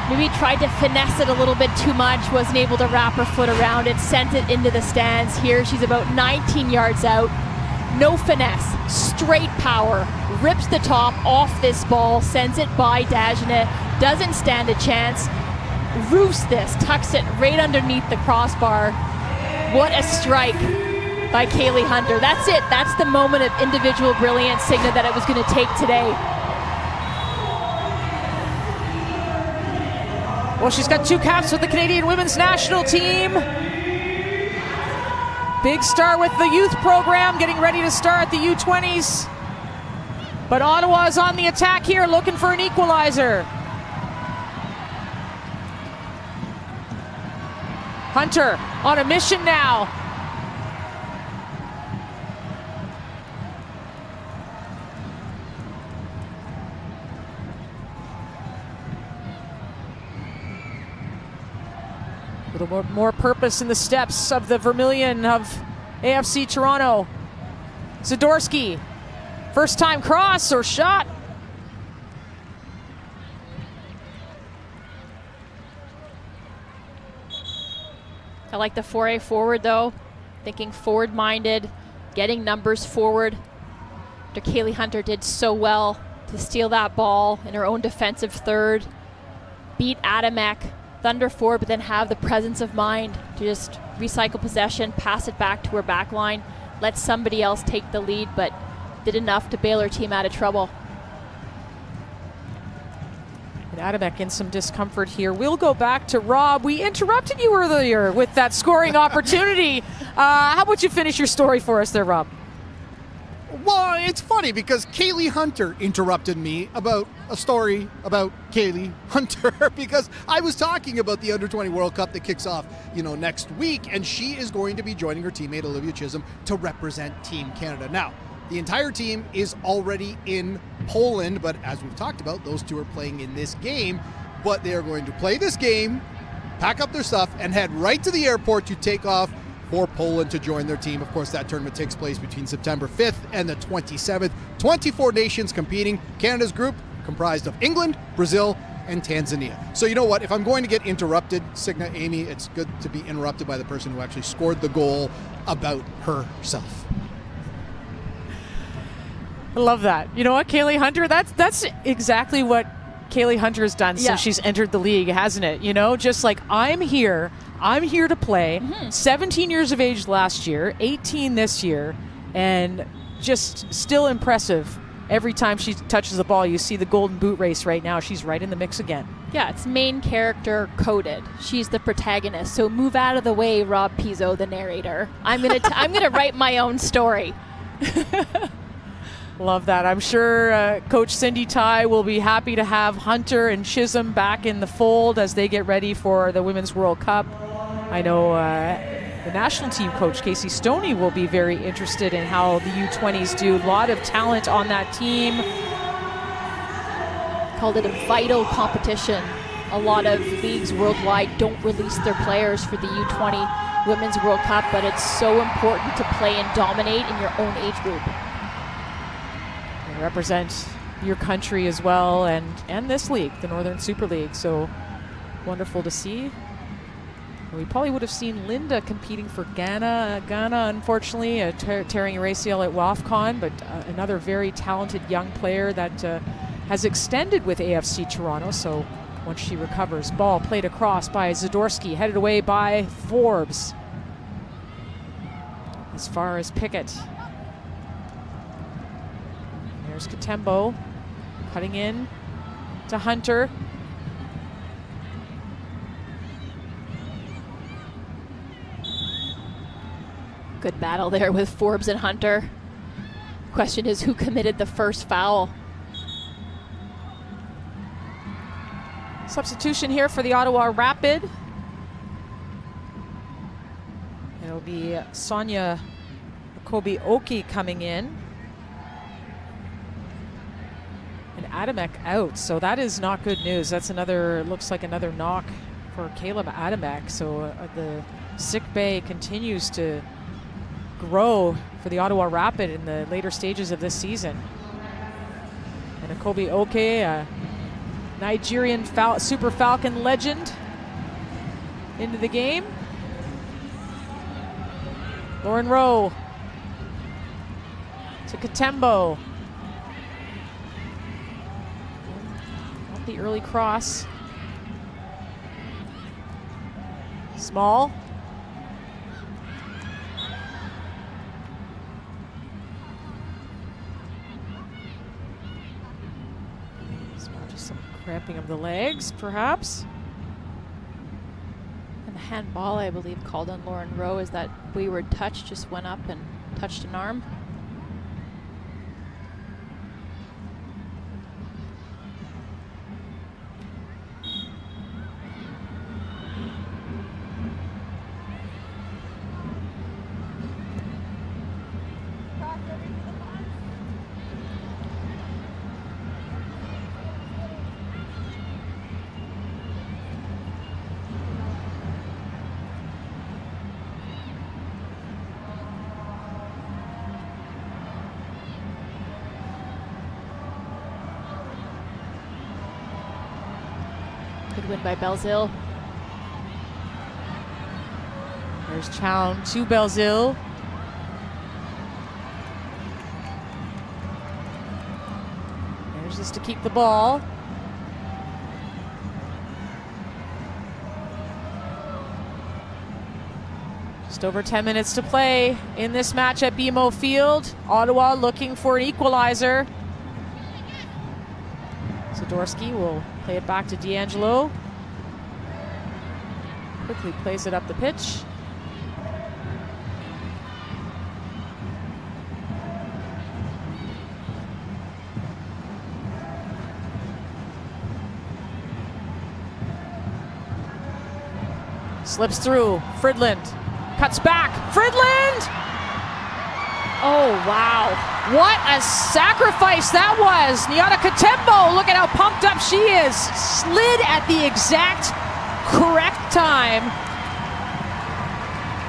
Maybe tried to finesse it a little bit too much, wasn't able to wrap her foot around it, sent it into the stands. Here she's about 19 yards out. No finesse, straight power, rips the top off this ball, sends it by Dagenet, doesn't stand a chance. Roofs this, tucks it right underneath the crossbar. What a strike by Kaylee Hunter. That's it. That's the moment of individual brilliance, Signa, that it was going to take today. Well, she's got 2 caps with the Canadian women's national team. Big star with the youth program, getting ready to start the U20s. But Ottawa is on the attack here, looking for an equalizer. Hunter on a mission now. A little more purpose in the steps of the Vermilion of AFC Toronto. Zadorsky, first time cross or shot. I like the foray forward though, thinking forward-minded, getting numbers forward. After Kaylee Hunter did so well to steal that ball in her own defensive third, beat Adamek, thunder forward, but then have the presence of mind to just recycle possession, pass it back to her back line, let somebody else take the lead, but did enough to bail her team out of trouble. And Adamek in some discomfort here. We'll go back to Rob. We interrupted you earlier with that scoring opportunity. How about you finish your story for us there, Rob? Well, it's funny because Kaylee Hunter interrupted me about a story about Kaylee Hunter because I was talking about the Under-20 World Cup that kicks off, next week, and she is going to be joining her teammate Olivia Chisholm to represent Team Canada. Now, the entire team is already in Poland, but as we've talked about, those two are playing in this game, but they are going to play this game, pack up their stuff, and head right to the airport to take off for Poland to join their team. Of course, that tournament takes place between September 5th and the 27th. 24 nations competing. Canada's group comprised of England, Brazil, and Tanzania. So you know what? If I'm going to get interrupted, Signa, Amy, it's good to be interrupted by the person who actually scored the goal about herself. I love that. You know what, Kaylee Hunter, that's exactly what Kaylee Hunter has done since she's entered the league, hasn't it? Just like, I'm here to play. 17 years of age last year, 18 this year, and just still impressive. Every time she touches the ball, you see the golden boot race right now. She's right in the mix again. Yeah, it's main character coded. She's the protagonist. So move out of the way, Rob Pizzo, the narrator. I'm gonna write my own story. Love that. I'm sure Coach Cindy Ty will be happy to have Hunter and Chisholm back in the fold as they get ready for the Women's World Cup. I know the national team coach, Casey Stoney, will be very interested in how the U20s do. A lot of talent on that team. Called it a vital competition. A lot of leagues worldwide don't release their players for the U20 Women's World Cup, but it's so important to play and dominate in your own age group. Represent your country as well, and this league, the Northern Super League. So wonderful to see. We probably would have seen Linda competing for Ghana, unfortunately, tearing her ACL at WAFCON, but another very talented young player that has extended with AFC Toronto. So once she recovers, ball played across by Zadorsky, headed away by Forbes. As far as Pickett. There's Katembo cutting in to Hunter. Good battle there with Forbes and Hunter. Question is, who committed the first foul? Substitution here for the Ottawa Rapid. It'll be Sonia Kobe-Oki coming in. And Adamek out, so that is not good news. That's looks like another knock for Caleb Adamek. So the sick bay continues to grow for the Ottawa Rapid in the later stages of this season. And Akobe Oke, a Nigerian Super Falcon legend, into the game. Lauren Rowe to Katembo. The early cross. Small. Just some cramping of the legs, perhaps. And handball, I believe, called on Lauren Rowe as that wayward touch just went up and touched an arm. Good win by Belzile. There's Chown to Belzile. There's just to keep the ball. Just over 10 minutes to play in this match at BMO Field. Ottawa looking for an equalizer. Zadorsky will play it back to D'Angelo. Quickly plays it up the pitch. Slips through. Fridland cuts back. Fridland! Oh, wow. What a sacrifice that was. Nyota Katembo, look at how pumped up she is. Slid at the exact correct time.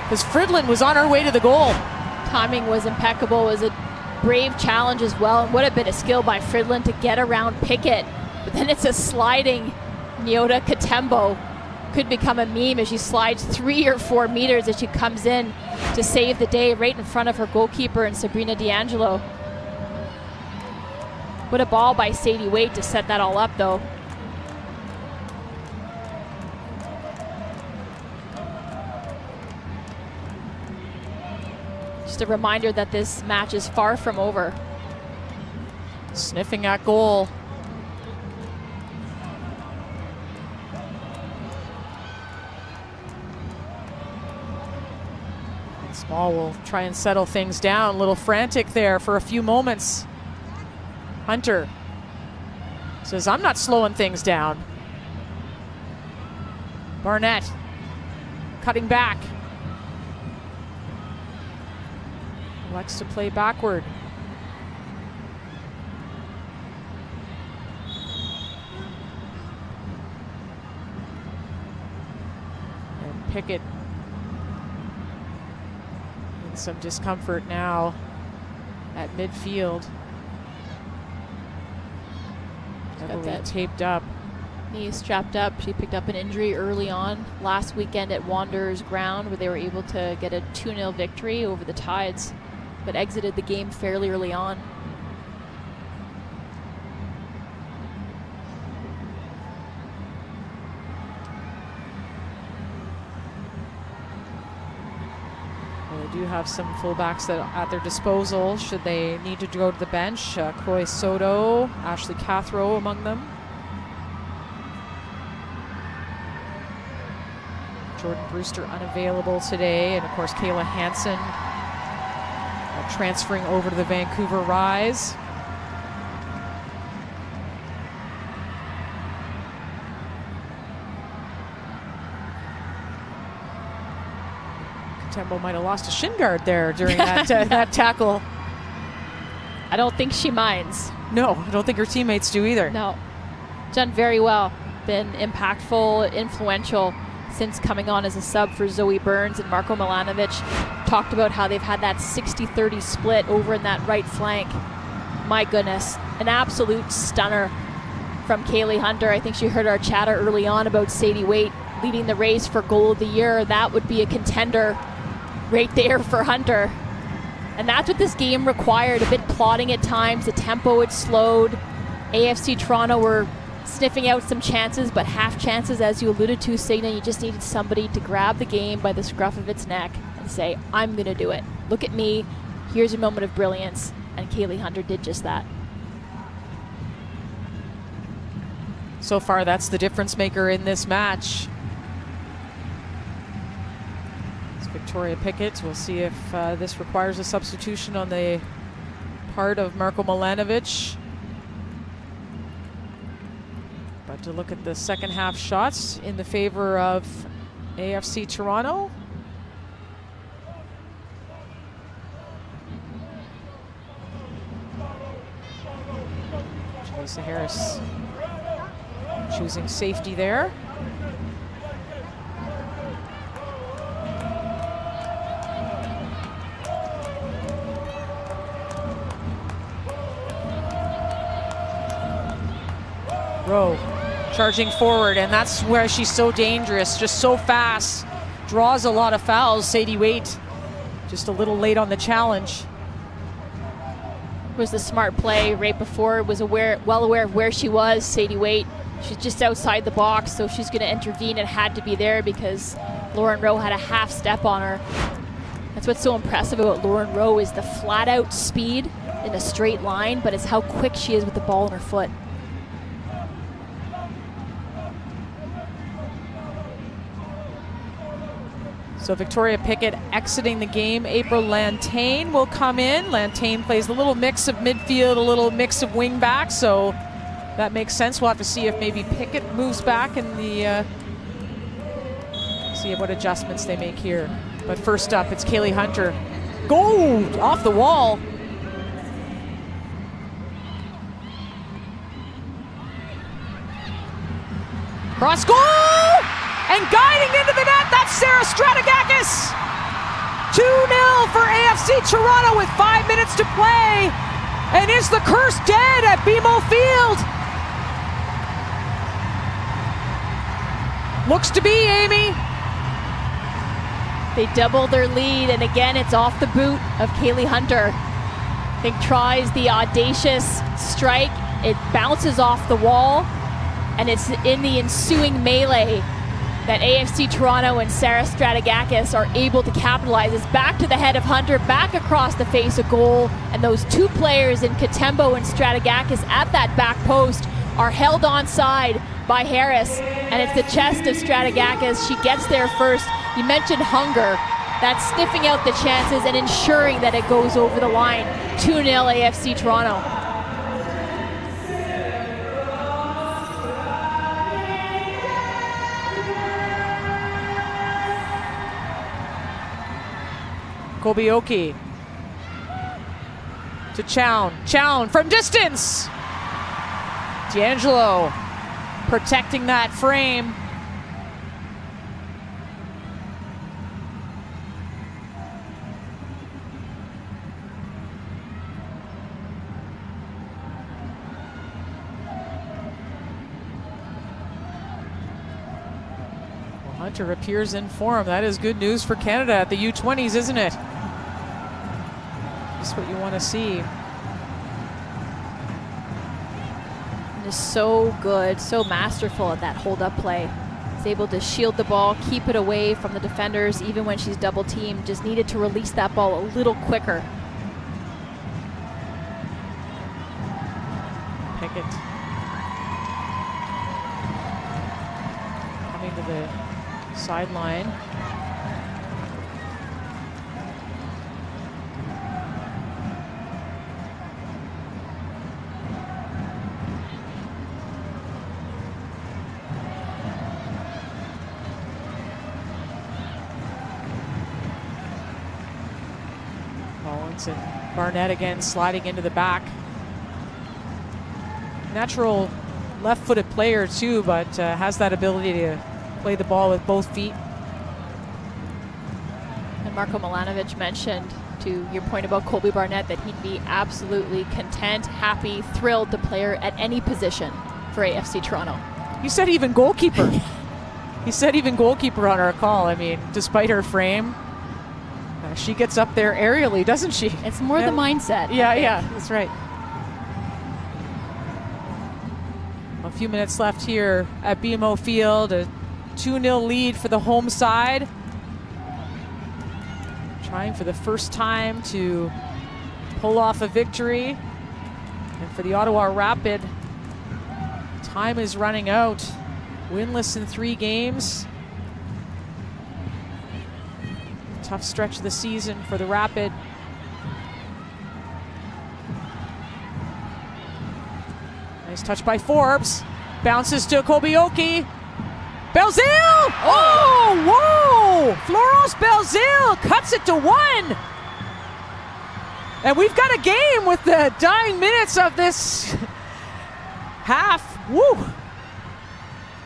Because Fridland was on her way to the goal. Timing was impeccable. It was a brave challenge as well. And what a bit of skill by Fridland to get around Pickett. But then it's a sliding Nyota Katembo. Could become a meme as she slides 3 or 4 meters as she comes in to save the day right in front of her goalkeeper and Sabrina D'Angelo. What a ball by Sadie Waite to set that all up, though. Just a reminder that this match is far from over. Sniffing at goal. Small will try and settle things down. A little frantic there for a few moments. Hunter says, I'm not slowing things down. Barnett cutting back. Likes to play backward. And Pickett in some discomfort now at midfield. Got that taped up. Knee strapped up. She picked up an injury early on last weekend at Wanderers ground where they were able to get a 2-0 victory over the Tides, but exited the game fairly early on. Well, they do have some fullbacks that at their disposal should they need to go to the bench. Croy Soto, Ashley Cathro among them. Jordan Brewster unavailable today, and of course Kayla Hansen transferring over to the Vancouver Rise. Tembo might have lost a shin guard there during that, that tackle. I don't think she minds. No, I don't think her teammates do either. No. Done very well. Been impactful, influential since coming on as a sub for Zoe Burns, and Marko Milanovic talked about how they've had that 60-30 split over in that right flank. My goodness, an absolute stunner from Kaylee Hunter. I think she heard our chatter early on about Sadie Waite leading the race for goal of the year. That would be a contender right there for Hunter. And that's what this game required, a bit plodding at times. The tempo had slowed. AFC Toronto were sniffing out some chances, but half chances, as you alluded to, Signa. You just needed somebody to grab the game by the scruff of its neck and say, I'm going to do it. Look at me. Here's a moment of brilliance. And Kaylee Hunter did just that. So far, that's the difference maker in this match. Victoria Pickett. We'll see if this requires a substitution on the part of Marko Milanovic. But to look at the second half shots in the favor of AFC Toronto. Lisa Harris choosing safety there. Rowe charging forward, and that's where she's so dangerous, just so fast, draws a lot of fouls. Sadie Waite just a little late on the challenge. Was the smart play right before, was well aware of where she was. Sadie Waite, she's just outside the box, so she's going to intervene and had to be there because Lauren Rowe had a half step on her. That's what's so impressive about Lauren Rowe is the flat out speed in a straight line, but it's how quick she is with the ball in her foot. So Victoria Pickett exiting the game. April Lantain will come in. Lantain plays a little mix of midfield, a little mix of wing back, so that makes sense. We'll have to see if maybe Pickett moves back in the, see what adjustments they make here. But first up, it's Kaylee Hunter. Goal off the wall. Cross goal! And guiding into the net, that's Sarah Stratigakis. 2-0 for AFC Toronto with 5 minutes to play. And is the curse dead at BMO Field? Looks to be, Amy. They double their lead, and again, it's off the boot of Kaylee Hunter. I think tries the audacious strike. It bounces off the wall, and it's in the ensuing melee that AFC Toronto and Sarah Stratigakis are able to capitalize. It's back to the head of Hunter, back across the face of goal, and those two players in Katembo and Stratigakis at that back post are held onside by Harris, and it's the chest of Stratigakis. She gets there first. You mentioned hunger. That's sniffing out the chances and ensuring that it goes over the line. 2-0 AFC Toronto. Kobioki to Chown. Chown from distance. D'Angelo protecting that frame. Well, Hunter appears in form. That is good news for Canada at the U20s, isn't it? That's what you want to see. And is so good, so masterful at that hold-up play. Is able to shield the ball, keep it away from the defenders, even when she's double-teamed. Just needed to release that ball a little quicker. Pickett coming to the sideline. And Barnett again sliding into the back. Natural left-footed player too, but has that ability to play the ball with both feet. And Marko Milanovic mentioned, to your point about Colby Barnett, that he'd be absolutely content, happy, thrilled to play her at any position for AFC Toronto. He said even goalkeeper. He said even goalkeeper on our call. I mean, despite her frame, she gets up there aerially, doesn't she? It's more the mindset. Yeah, that's right. A few minutes left here at BMO Field. A 2-0 lead for the home side. Trying for the first time to pull off a victory. And for the Ottawa Rapid, time is running out. Winless in 3 games. Tough stretch of the season for the Rapid. Nice touch by Forbes. Bounces to Kobioki. Belzile! Oh, whoa! Florence Belzile cuts it to 1. And we've got a game with the dying minutes of this half. Woo!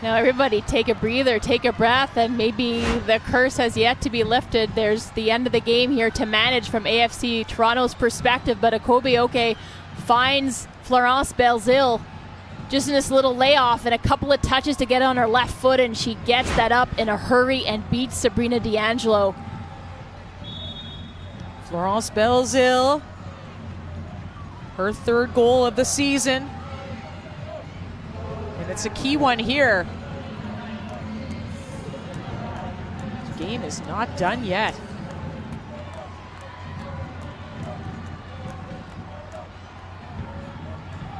Now everybody take a breather, take a breath, and maybe the curse has yet to be lifted. There's the end of the game here to manage from AFC Toronto's perspective, but Akobioke finds Florence Belzile just in this little layoff and a couple of touches to get on her left foot, and she gets that up in a hurry and beats Sabrina D'Angelo. Florence Belzile, her 3rd goal of the season. And it's a key one here. The game is not done yet.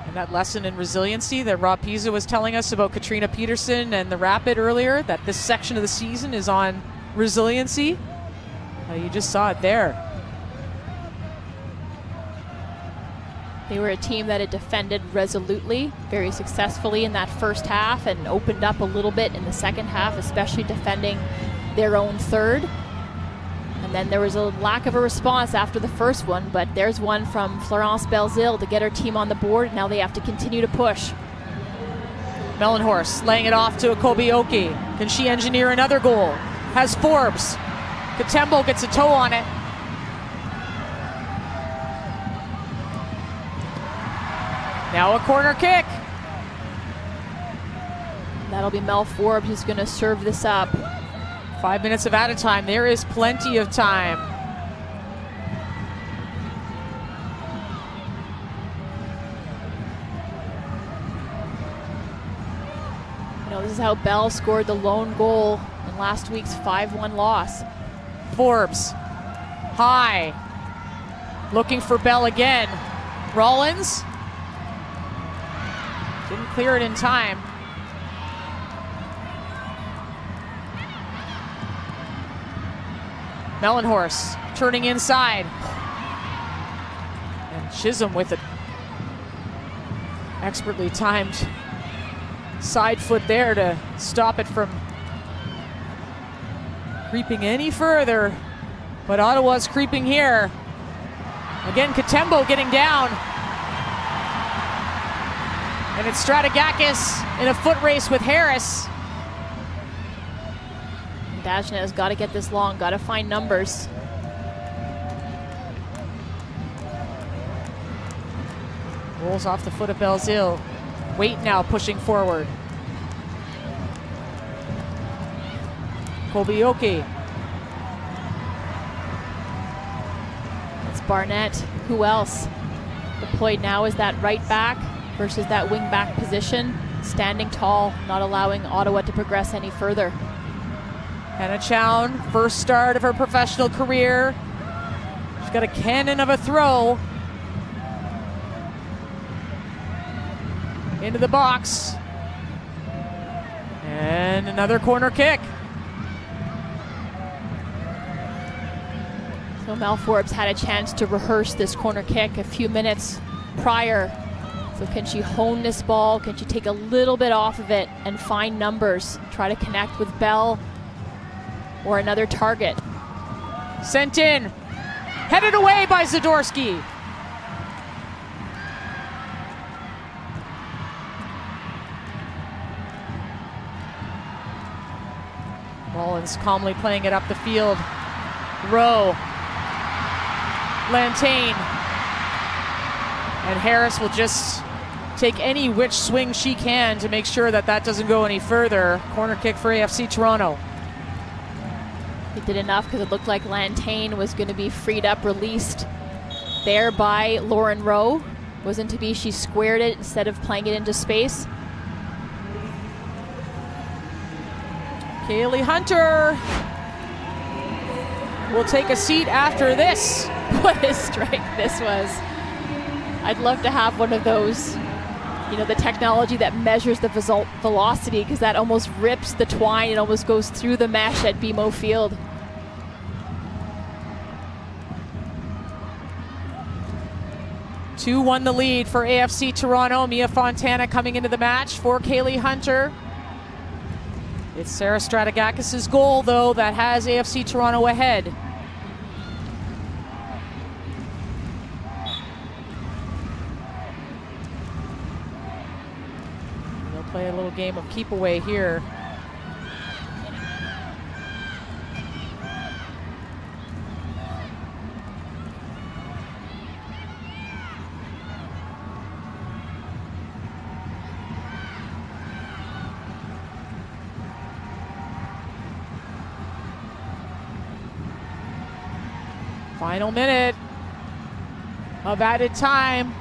And that lesson in resiliency that Rob Pizza was telling us about Katrina Peterson and the Rapid earlier, that this section of the season is on resiliency. You just saw it there. They were a team that had defended resolutely, very successfully in that first half, and opened up a little bit in the second half, especially defending their own third. And then there was a lack of a response after the first one, but there's one from Florence Belzile to get her team on the board. Now they have to continue to push. Mellenhorst laying it off to Akobioke. Can she engineer another goal? Has Forbes. Katembo gets a toe on it. Now a corner kick. That'll be Mel Forbes who's going to serve this up. 5 minutes of added time. There is plenty of time. You know, this is how Bell scored the lone goal in last week's 5-1 loss. Forbes, high, looking for Bell again. Rollins, didn't clear it in time. Mellenhorst turning inside. And Chisholm with an expertly timed side foot there to stop it from creeping any further. But Ottawa's creeping here. Again, Katembo getting down. And it's Stratigakis in a foot race with Harris. Dajna has got to get this long, got to find numbers. Rolls off the foot of Belzile. Wait now, pushing forward. Kobioki. It's Barnett. Who else? Deployed now is that right back versus that wing back position. Standing tall, not allowing Ottawa to progress any further. Hannah Chown, first start of her professional career. She's got a cannon of a throw. Into the box. And another corner kick. So Mel Forbes had a chance to rehearse this corner kick a few minutes prior. So can she hone this ball? Can she take a little bit off of it and find numbers? Try to connect with Bell or another target. Sent in. Headed away by Zadorsky. Rollins calmly playing it up the field. Rowe. Lantain. And Harris will just take any which swing she can to make sure that that doesn't go any further. Corner kick for AFC Toronto. He did enough because it looked like Lantain was going to be freed up, released there by Lauren Rowe. Wasn't to be, she squared it instead of playing it into space. Kaylee Hunter will take a seat after this. What a strike this was. I'd love to have one of those, you know, the technology that measures the velocity, because that almost rips the twine. It almost goes through the mesh at BMO Field. 2-1 the lead for AFC Toronto. Mia Fontana coming into the match for Kaylee Hunter. It's Sarah Stratigakis' goal, though, that has AFC Toronto ahead. They'll play a little game of keep away here. Final minute of added time.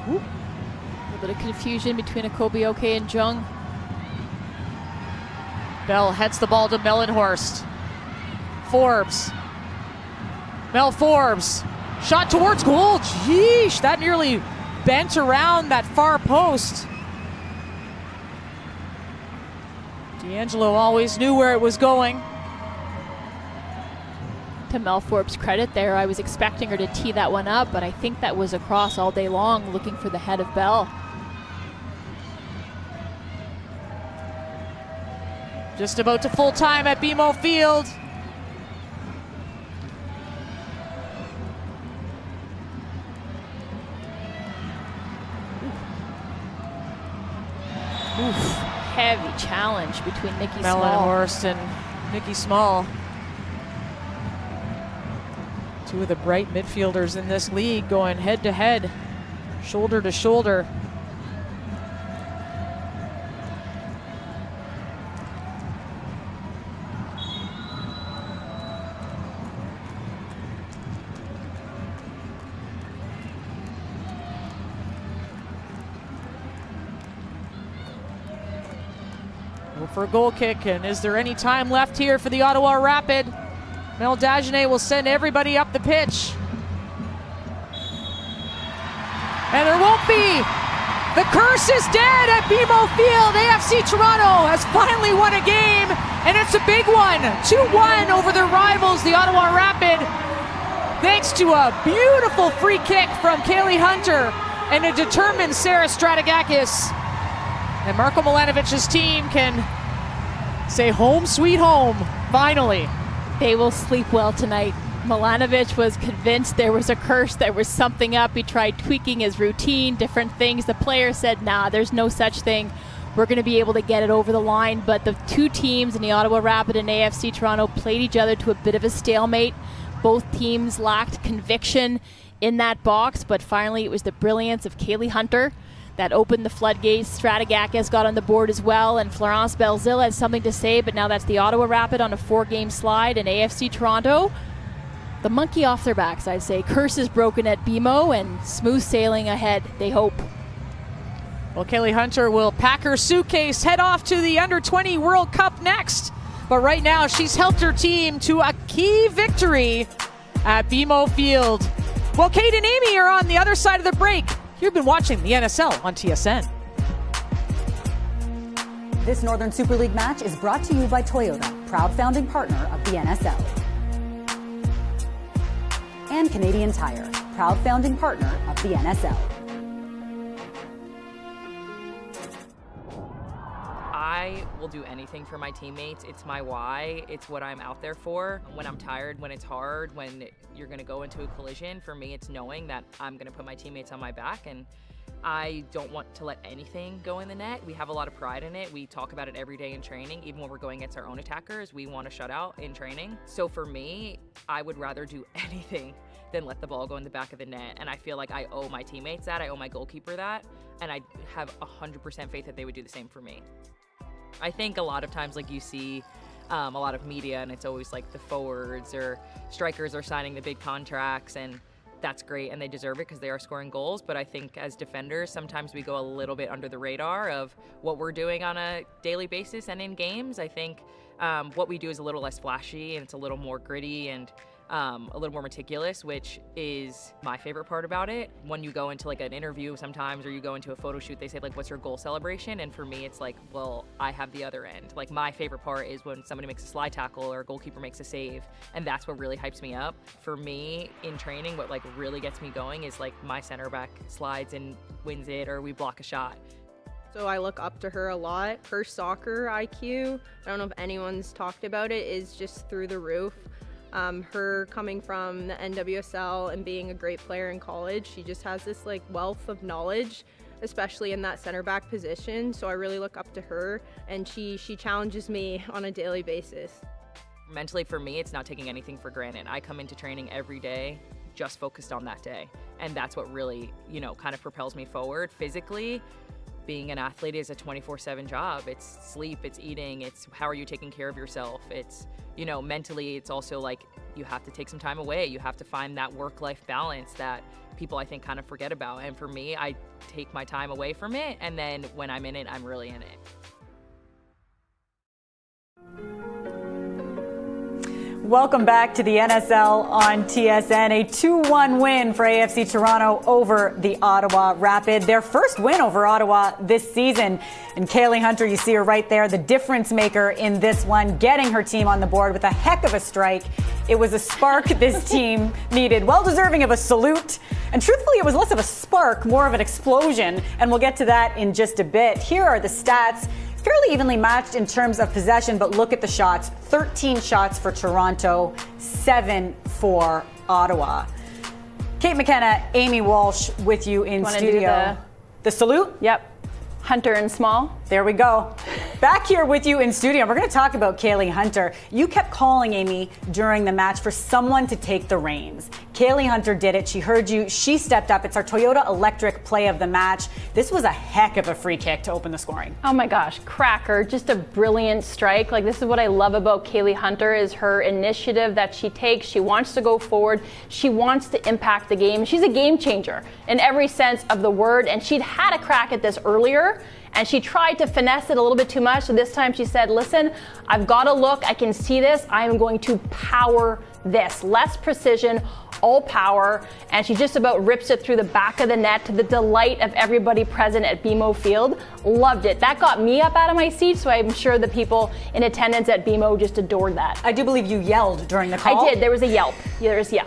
A little bit of confusion between Akobioke and Jung. Bell heads the ball to Mellenhorst. Forbes. Mel Forbes. Shot towards goal. Jeesh, that nearly bent around that far post. D'Angelo always knew where it was going. To Mel Forbes' credit there, I was expecting her to tee that one up, but I think that was across all day long, looking for the head of Bell. Just about to full time at BMO Field. Oof. Heavy challenge between Nikki Small. Mellenhorst and Nikki Small. Two of the bright midfielders in this league going head to head, shoulder to shoulder. For a goal kick, and is there any time left here for the Ottawa Rapid? Mel Dagenet will send everybody up the pitch. And there won't be. The curse is dead at BMO Field. AFC Toronto has finally won a game, and it's a big one. 2-1 over their rivals, the Ottawa Rapid, thanks to a beautiful free kick from Kaylee Hunter and a determined Sarah Stratigakis. And Marko Milanovic's team can say home sweet home, finally. They will sleep well tonight. Milanovic was convinced there was a curse, there was something up. He tried tweaking his routine, different things. The player said, nah, there's no such thing. We're going to be able to get it over the line. But the two teams in the Ottawa Rapid and AFC Toronto played each other to a bit of a stalemate. Both teams lacked conviction in that box, but finally it was the brilliance of Kaylee Hunter that opened the floodgates. Stratigakis got on the board as well, and Florence Belzile had something to say, but now that's the Ottawa Rapid on a 4-game slide, and AFC Toronto, the monkey off their backs, I'd say. Curse is broken at BMO, and smooth sailing ahead, they hope. Well, Kaylee Hunter will pack her suitcase, head off to the Under-20 World Cup next, but right now she's helped her team to a key victory at BMO Field. Well, Kate and Amy are on the other side of the break. You've been watching the NSL on TSN. This Northern Super League match is brought to you by Toyota, proud founding partner of the NSL. And Canadian Tire, proud founding partner of the NSL. I will do anything for my teammates. It's my why. It's what I'm out there for. When I'm tired, when it's hard, when you're going to go into a collision, for me, it's knowing that I'm going to put my teammates on my back, and I don't want to let anything go in the net. We have a lot of pride in it. We talk about it every day in training. Even when we're going against our own attackers, we want to shut out in training. So for me, I would rather do anything than let the ball go in the back of the net. And I feel like I owe my teammates that. I owe my goalkeeper that. And I have 100% faith that they would do the same for me. I think a lot of times, like, you see a lot of media, and it's always like the forwards or strikers are signing the big contracts, and that's great, and they deserve it because they are scoring goals. But I think as defenders, sometimes we go a little bit under the radar of what we're doing on a daily basis and in games. I think what we do is a little less flashy, and it's a little more gritty, and a little more meticulous, which is my favorite part about it. When you go into like an interview sometimes, or you go into a photo shoot, they say like, what's your goal celebration? And for me, it's like, well, I have the other end. Like my favorite part is when somebody makes a slide tackle or a goalkeeper makes a save, and that's what really hypes me up. For me in training, what like really gets me going is like my center back slides and wins it, or we block a shot. So I look up to her a lot. Her soccer IQ, I don't know if anyone's talked about it, is just through the roof. Her coming from the NWSL and being a great player in college, she just has this like wealth of knowledge, especially in that center back position. So I really look up to her, and she challenges me on a daily basis. Mentally for me, it's not taking anything for granted. I come into training every day just focused on that day. And that's what really, kind of propels me forward. Physically, being an athlete is a 24/7 job. It's sleep, it's eating, it's how are you taking care of yourself. It's, mentally, it's also like you have to take some time away. You have to find that work-life balance that people I think kind of forget about. And for me, I take my time away from it, and then when I'm in it, I'm really in it. Welcome back to the NSL on TSN. A 2-1 win for AFC Toronto over the Ottawa Rapid. Their first win over Ottawa this season. And Kaylee Hunter, you see her right there, the difference maker in this one, getting her team on the board with a heck of a strike. It was a spark this team needed. Well deserving of a salute. And truthfully, it was less of a spark, more of an explosion. And we'll get to that in just a bit. Here are the stats. Fairly evenly matched in terms of possession, but look at the shots. 13 shots for Toronto, 7 for Ottawa. Kate McKenna, Amy Walsh with you in studio. The salute? Yep. Hunter and Small. There we go. Back here with you in studio. We're going to talk about Kaylee Hunter. You kept calling, Amy, during the match for someone to take the reins. Kaylee Hunter did it. She heard you. She stepped up. It's our Toyota Electric play of the match. This was a heck of a free kick to open the scoring. Oh my gosh, cracker. Just a brilliant strike. Like, this is what I love about Kaylee Hunter, is her initiative that she takes. She wants to go forward. She wants to impact the game. She's a game changer in every sense of the word. And she'd had a crack at this earlier, and she tried to finesse it a little bit too much. So this time she said, listen, I've got to look. I can see this. I am going to power this. Less precision, all power. And she just about rips it through the back of the net to the delight of everybody present at BMO Field. Loved it. That got me up out of my seat, so I'm sure the people in attendance at BMO just adored that. I do believe you yelled during the call. I did. There was a yelp. Yeah.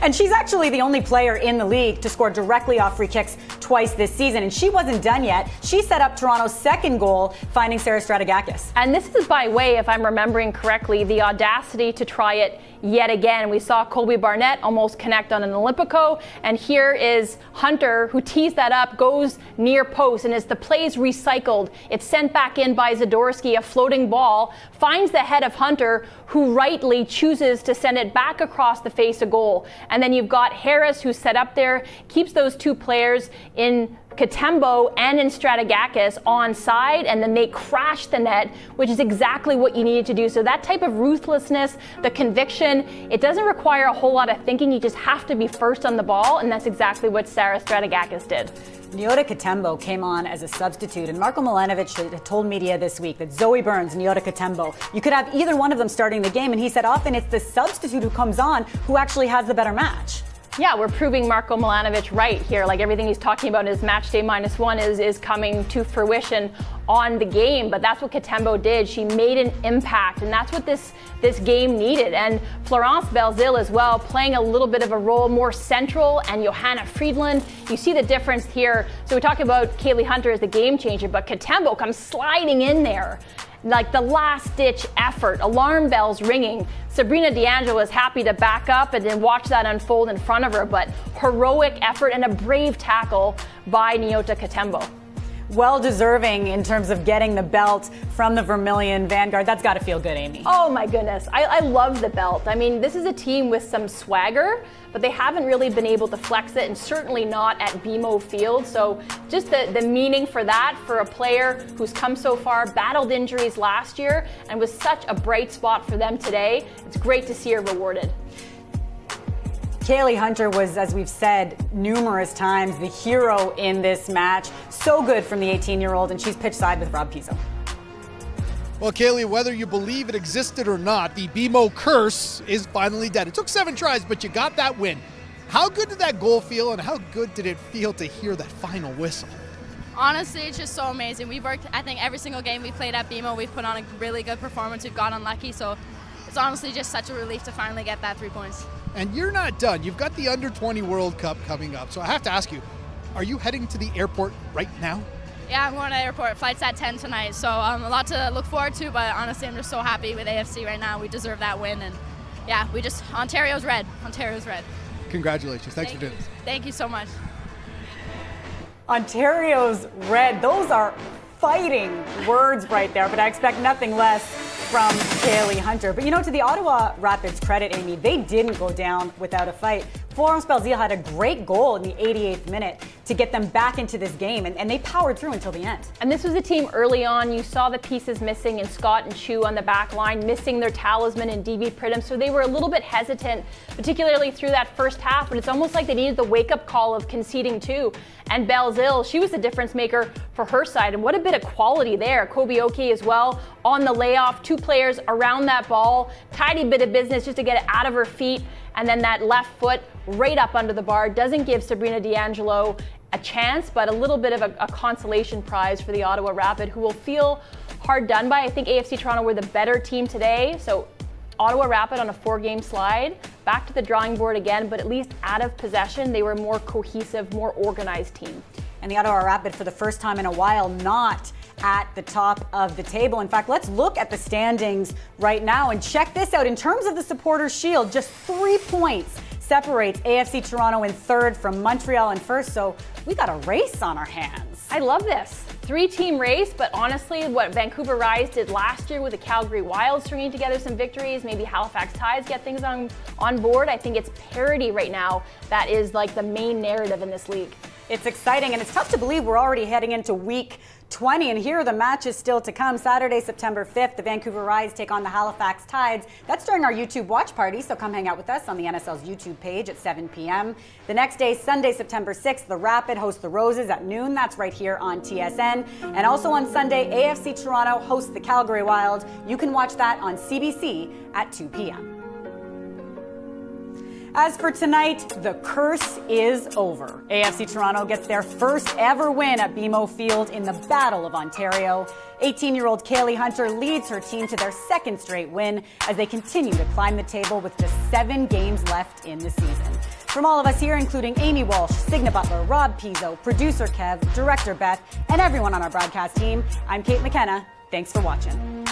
And she's actually the only player in the league to score directly off free kicks twice this season. And she wasn't done yet. She set up Toronto's second goal, finding Sarah Stratigakis. And this is by way, if I'm remembering correctly, the audacity to try it yet again. We saw Colby Barnett almost connect on an Olympico, and here is Hunter, who tees that up, goes near post, and as the play's recycled, it's sent back in by Zadorsky, a floating ball, finds the head of Hunter, who rightly chooses to send it back across the face of goal. And then you've got Harris, who's set up there, keeps those two players in Katembo and in Stratigakis on side, and then they crash the net, which is exactly what you needed to do. So that type of ruthlessness, the conviction, it doesn't require a whole lot of thinking. You just have to be first on the ball, and that's exactly what Sarah Stratigakis did. Nyota Katembo came on as a substitute, and Marko Milanovic had told media this week that Zoe Burns, Nyota Katembo, you could have either one of them starting the game, and he said often it's the substitute who comes on who actually has the better match. Yeah, we're proving Marko Milanovic right here. Like, everything he's talking about in his match day -1 is coming to fruition on the game. But that's what Katembo did. She made an impact, and that's what this game needed. And Florence Belzile as well, playing a little bit of a role more central, and Johanna Friedland. You see the difference here. So we talk about Kaylee Hunter as the game changer, but Katembo comes sliding in there. Like the last-ditch effort, alarm bells ringing. Sabrina D'Angelo was happy to back up and then watch that unfold in front of her, but heroic effort and a brave tackle by Nyota Katembo. Well deserving in terms of getting the belt from the Vermilion Vanguard. That's got to feel good, Amy. Oh my goodness. I love the belt. I mean, this is a team with some swagger, but they haven't really been able to flex it, and certainly not at BMO Field. So just the meaning for that, for a player who's come so far, battled injuries last year, and was such a bright spot for them today. It's great to see her rewarded. Kaylee Hunter was, as we've said numerous times, the hero in this match. So good from the 18-year-old, and she's pitch side with Rob Pizzo. Well, Kaylee, whether you believe it existed or not, the BMO curse is finally dead. It took 7 tries, but you got that win. How good did that goal feel, and how good did it feel to hear that final whistle? Honestly, it's just so amazing. We've worked, I think, every single game we played at BMO, we've put on a really good performance. We've got unlucky, so it's honestly just such a relief to finally get that 3 points. And you're not done. You've got the Under-20 World Cup coming up. So I have to ask you, are you heading to the airport right now? Yeah, I'm going to the airport. Flight's at 10 tonight, so a lot to look forward to, but honestly, I'm just so happy with AFC right now. We deserve that win, and yeah, Ontario's red. Ontario's red. Congratulations. Thanks for doing this. Thank you so much. Ontario's red. Those are fighting words right there, but I expect nothing less from Kaylee Hunter. But to the Ottawa Rapids' credit, Amy, they didn't go down without a fight. Florence Belzile had a great goal in the 88th minute to get them back into this game, and they powered through until the end. And this was a team early on. You saw the pieces missing in Scott and Chu on the back line, missing their talisman in DB Pridham, so they were a little bit hesitant, particularly through that first half, but it's almost like they needed the wake-up call of conceding too. And Belzile, she was the difference maker for her side, and what a bit of quality there. Kobioki as well on the layoff, 2 players around that ball, tidy bit of business just to get it out of her feet, and then that left foot right up under the bar doesn't give Sabrina D'Angelo a chance, but a little bit of a consolation prize for the Ottawa Rapid, who will feel hard done by. I think AFC Toronto were the better team today, so Ottawa Rapid on a 4-game slide, back to the drawing board again, but at least out of possession, they were a more cohesive, more organized team. And the Ottawa Rapid, for the first time in a while, not at the top of the table. In fact, let's look at the standings right now and check this out. In terms of the Supporters' Shield, just 3 points separates AFC Toronto in 3rd from Montreal in 1st, so we got a race on our hands. I love this. 3-team race, but honestly, what Vancouver Rise did last year with the Calgary Wild stringing together some victories, maybe Halifax Tides get things on board. I think it's parity right now that is like the main narrative in this league. It's exciting, and it's tough to believe we're already heading into week 20, and here are the matches still to come. Saturday, September 5th, the Vancouver Rise take on the Halifax Tides. That's during our YouTube watch party, so come hang out with us on the NSL's YouTube page at 7 p.m. The next day, Sunday, September 6th, the Rapid host the Roses at noon. That's right here on TSN. And also on Sunday, AFC Toronto hosts the Calgary Wild. You can watch that on CBC at 2 p.m. As for tonight, the curse is over. AFC Toronto gets their first ever win at BMO Field in the Battle of Ontario. 18-year-old Kaylee Hunter leads her team to their 2nd straight win as they continue to climb the table with just 7 games left in the season. From all of us here, including Amy Walsh, Signa Butler, Rob Pizzo, producer Kev, director Beth, and everyone on our broadcast team, I'm Kate McKenna. Thanks for watching.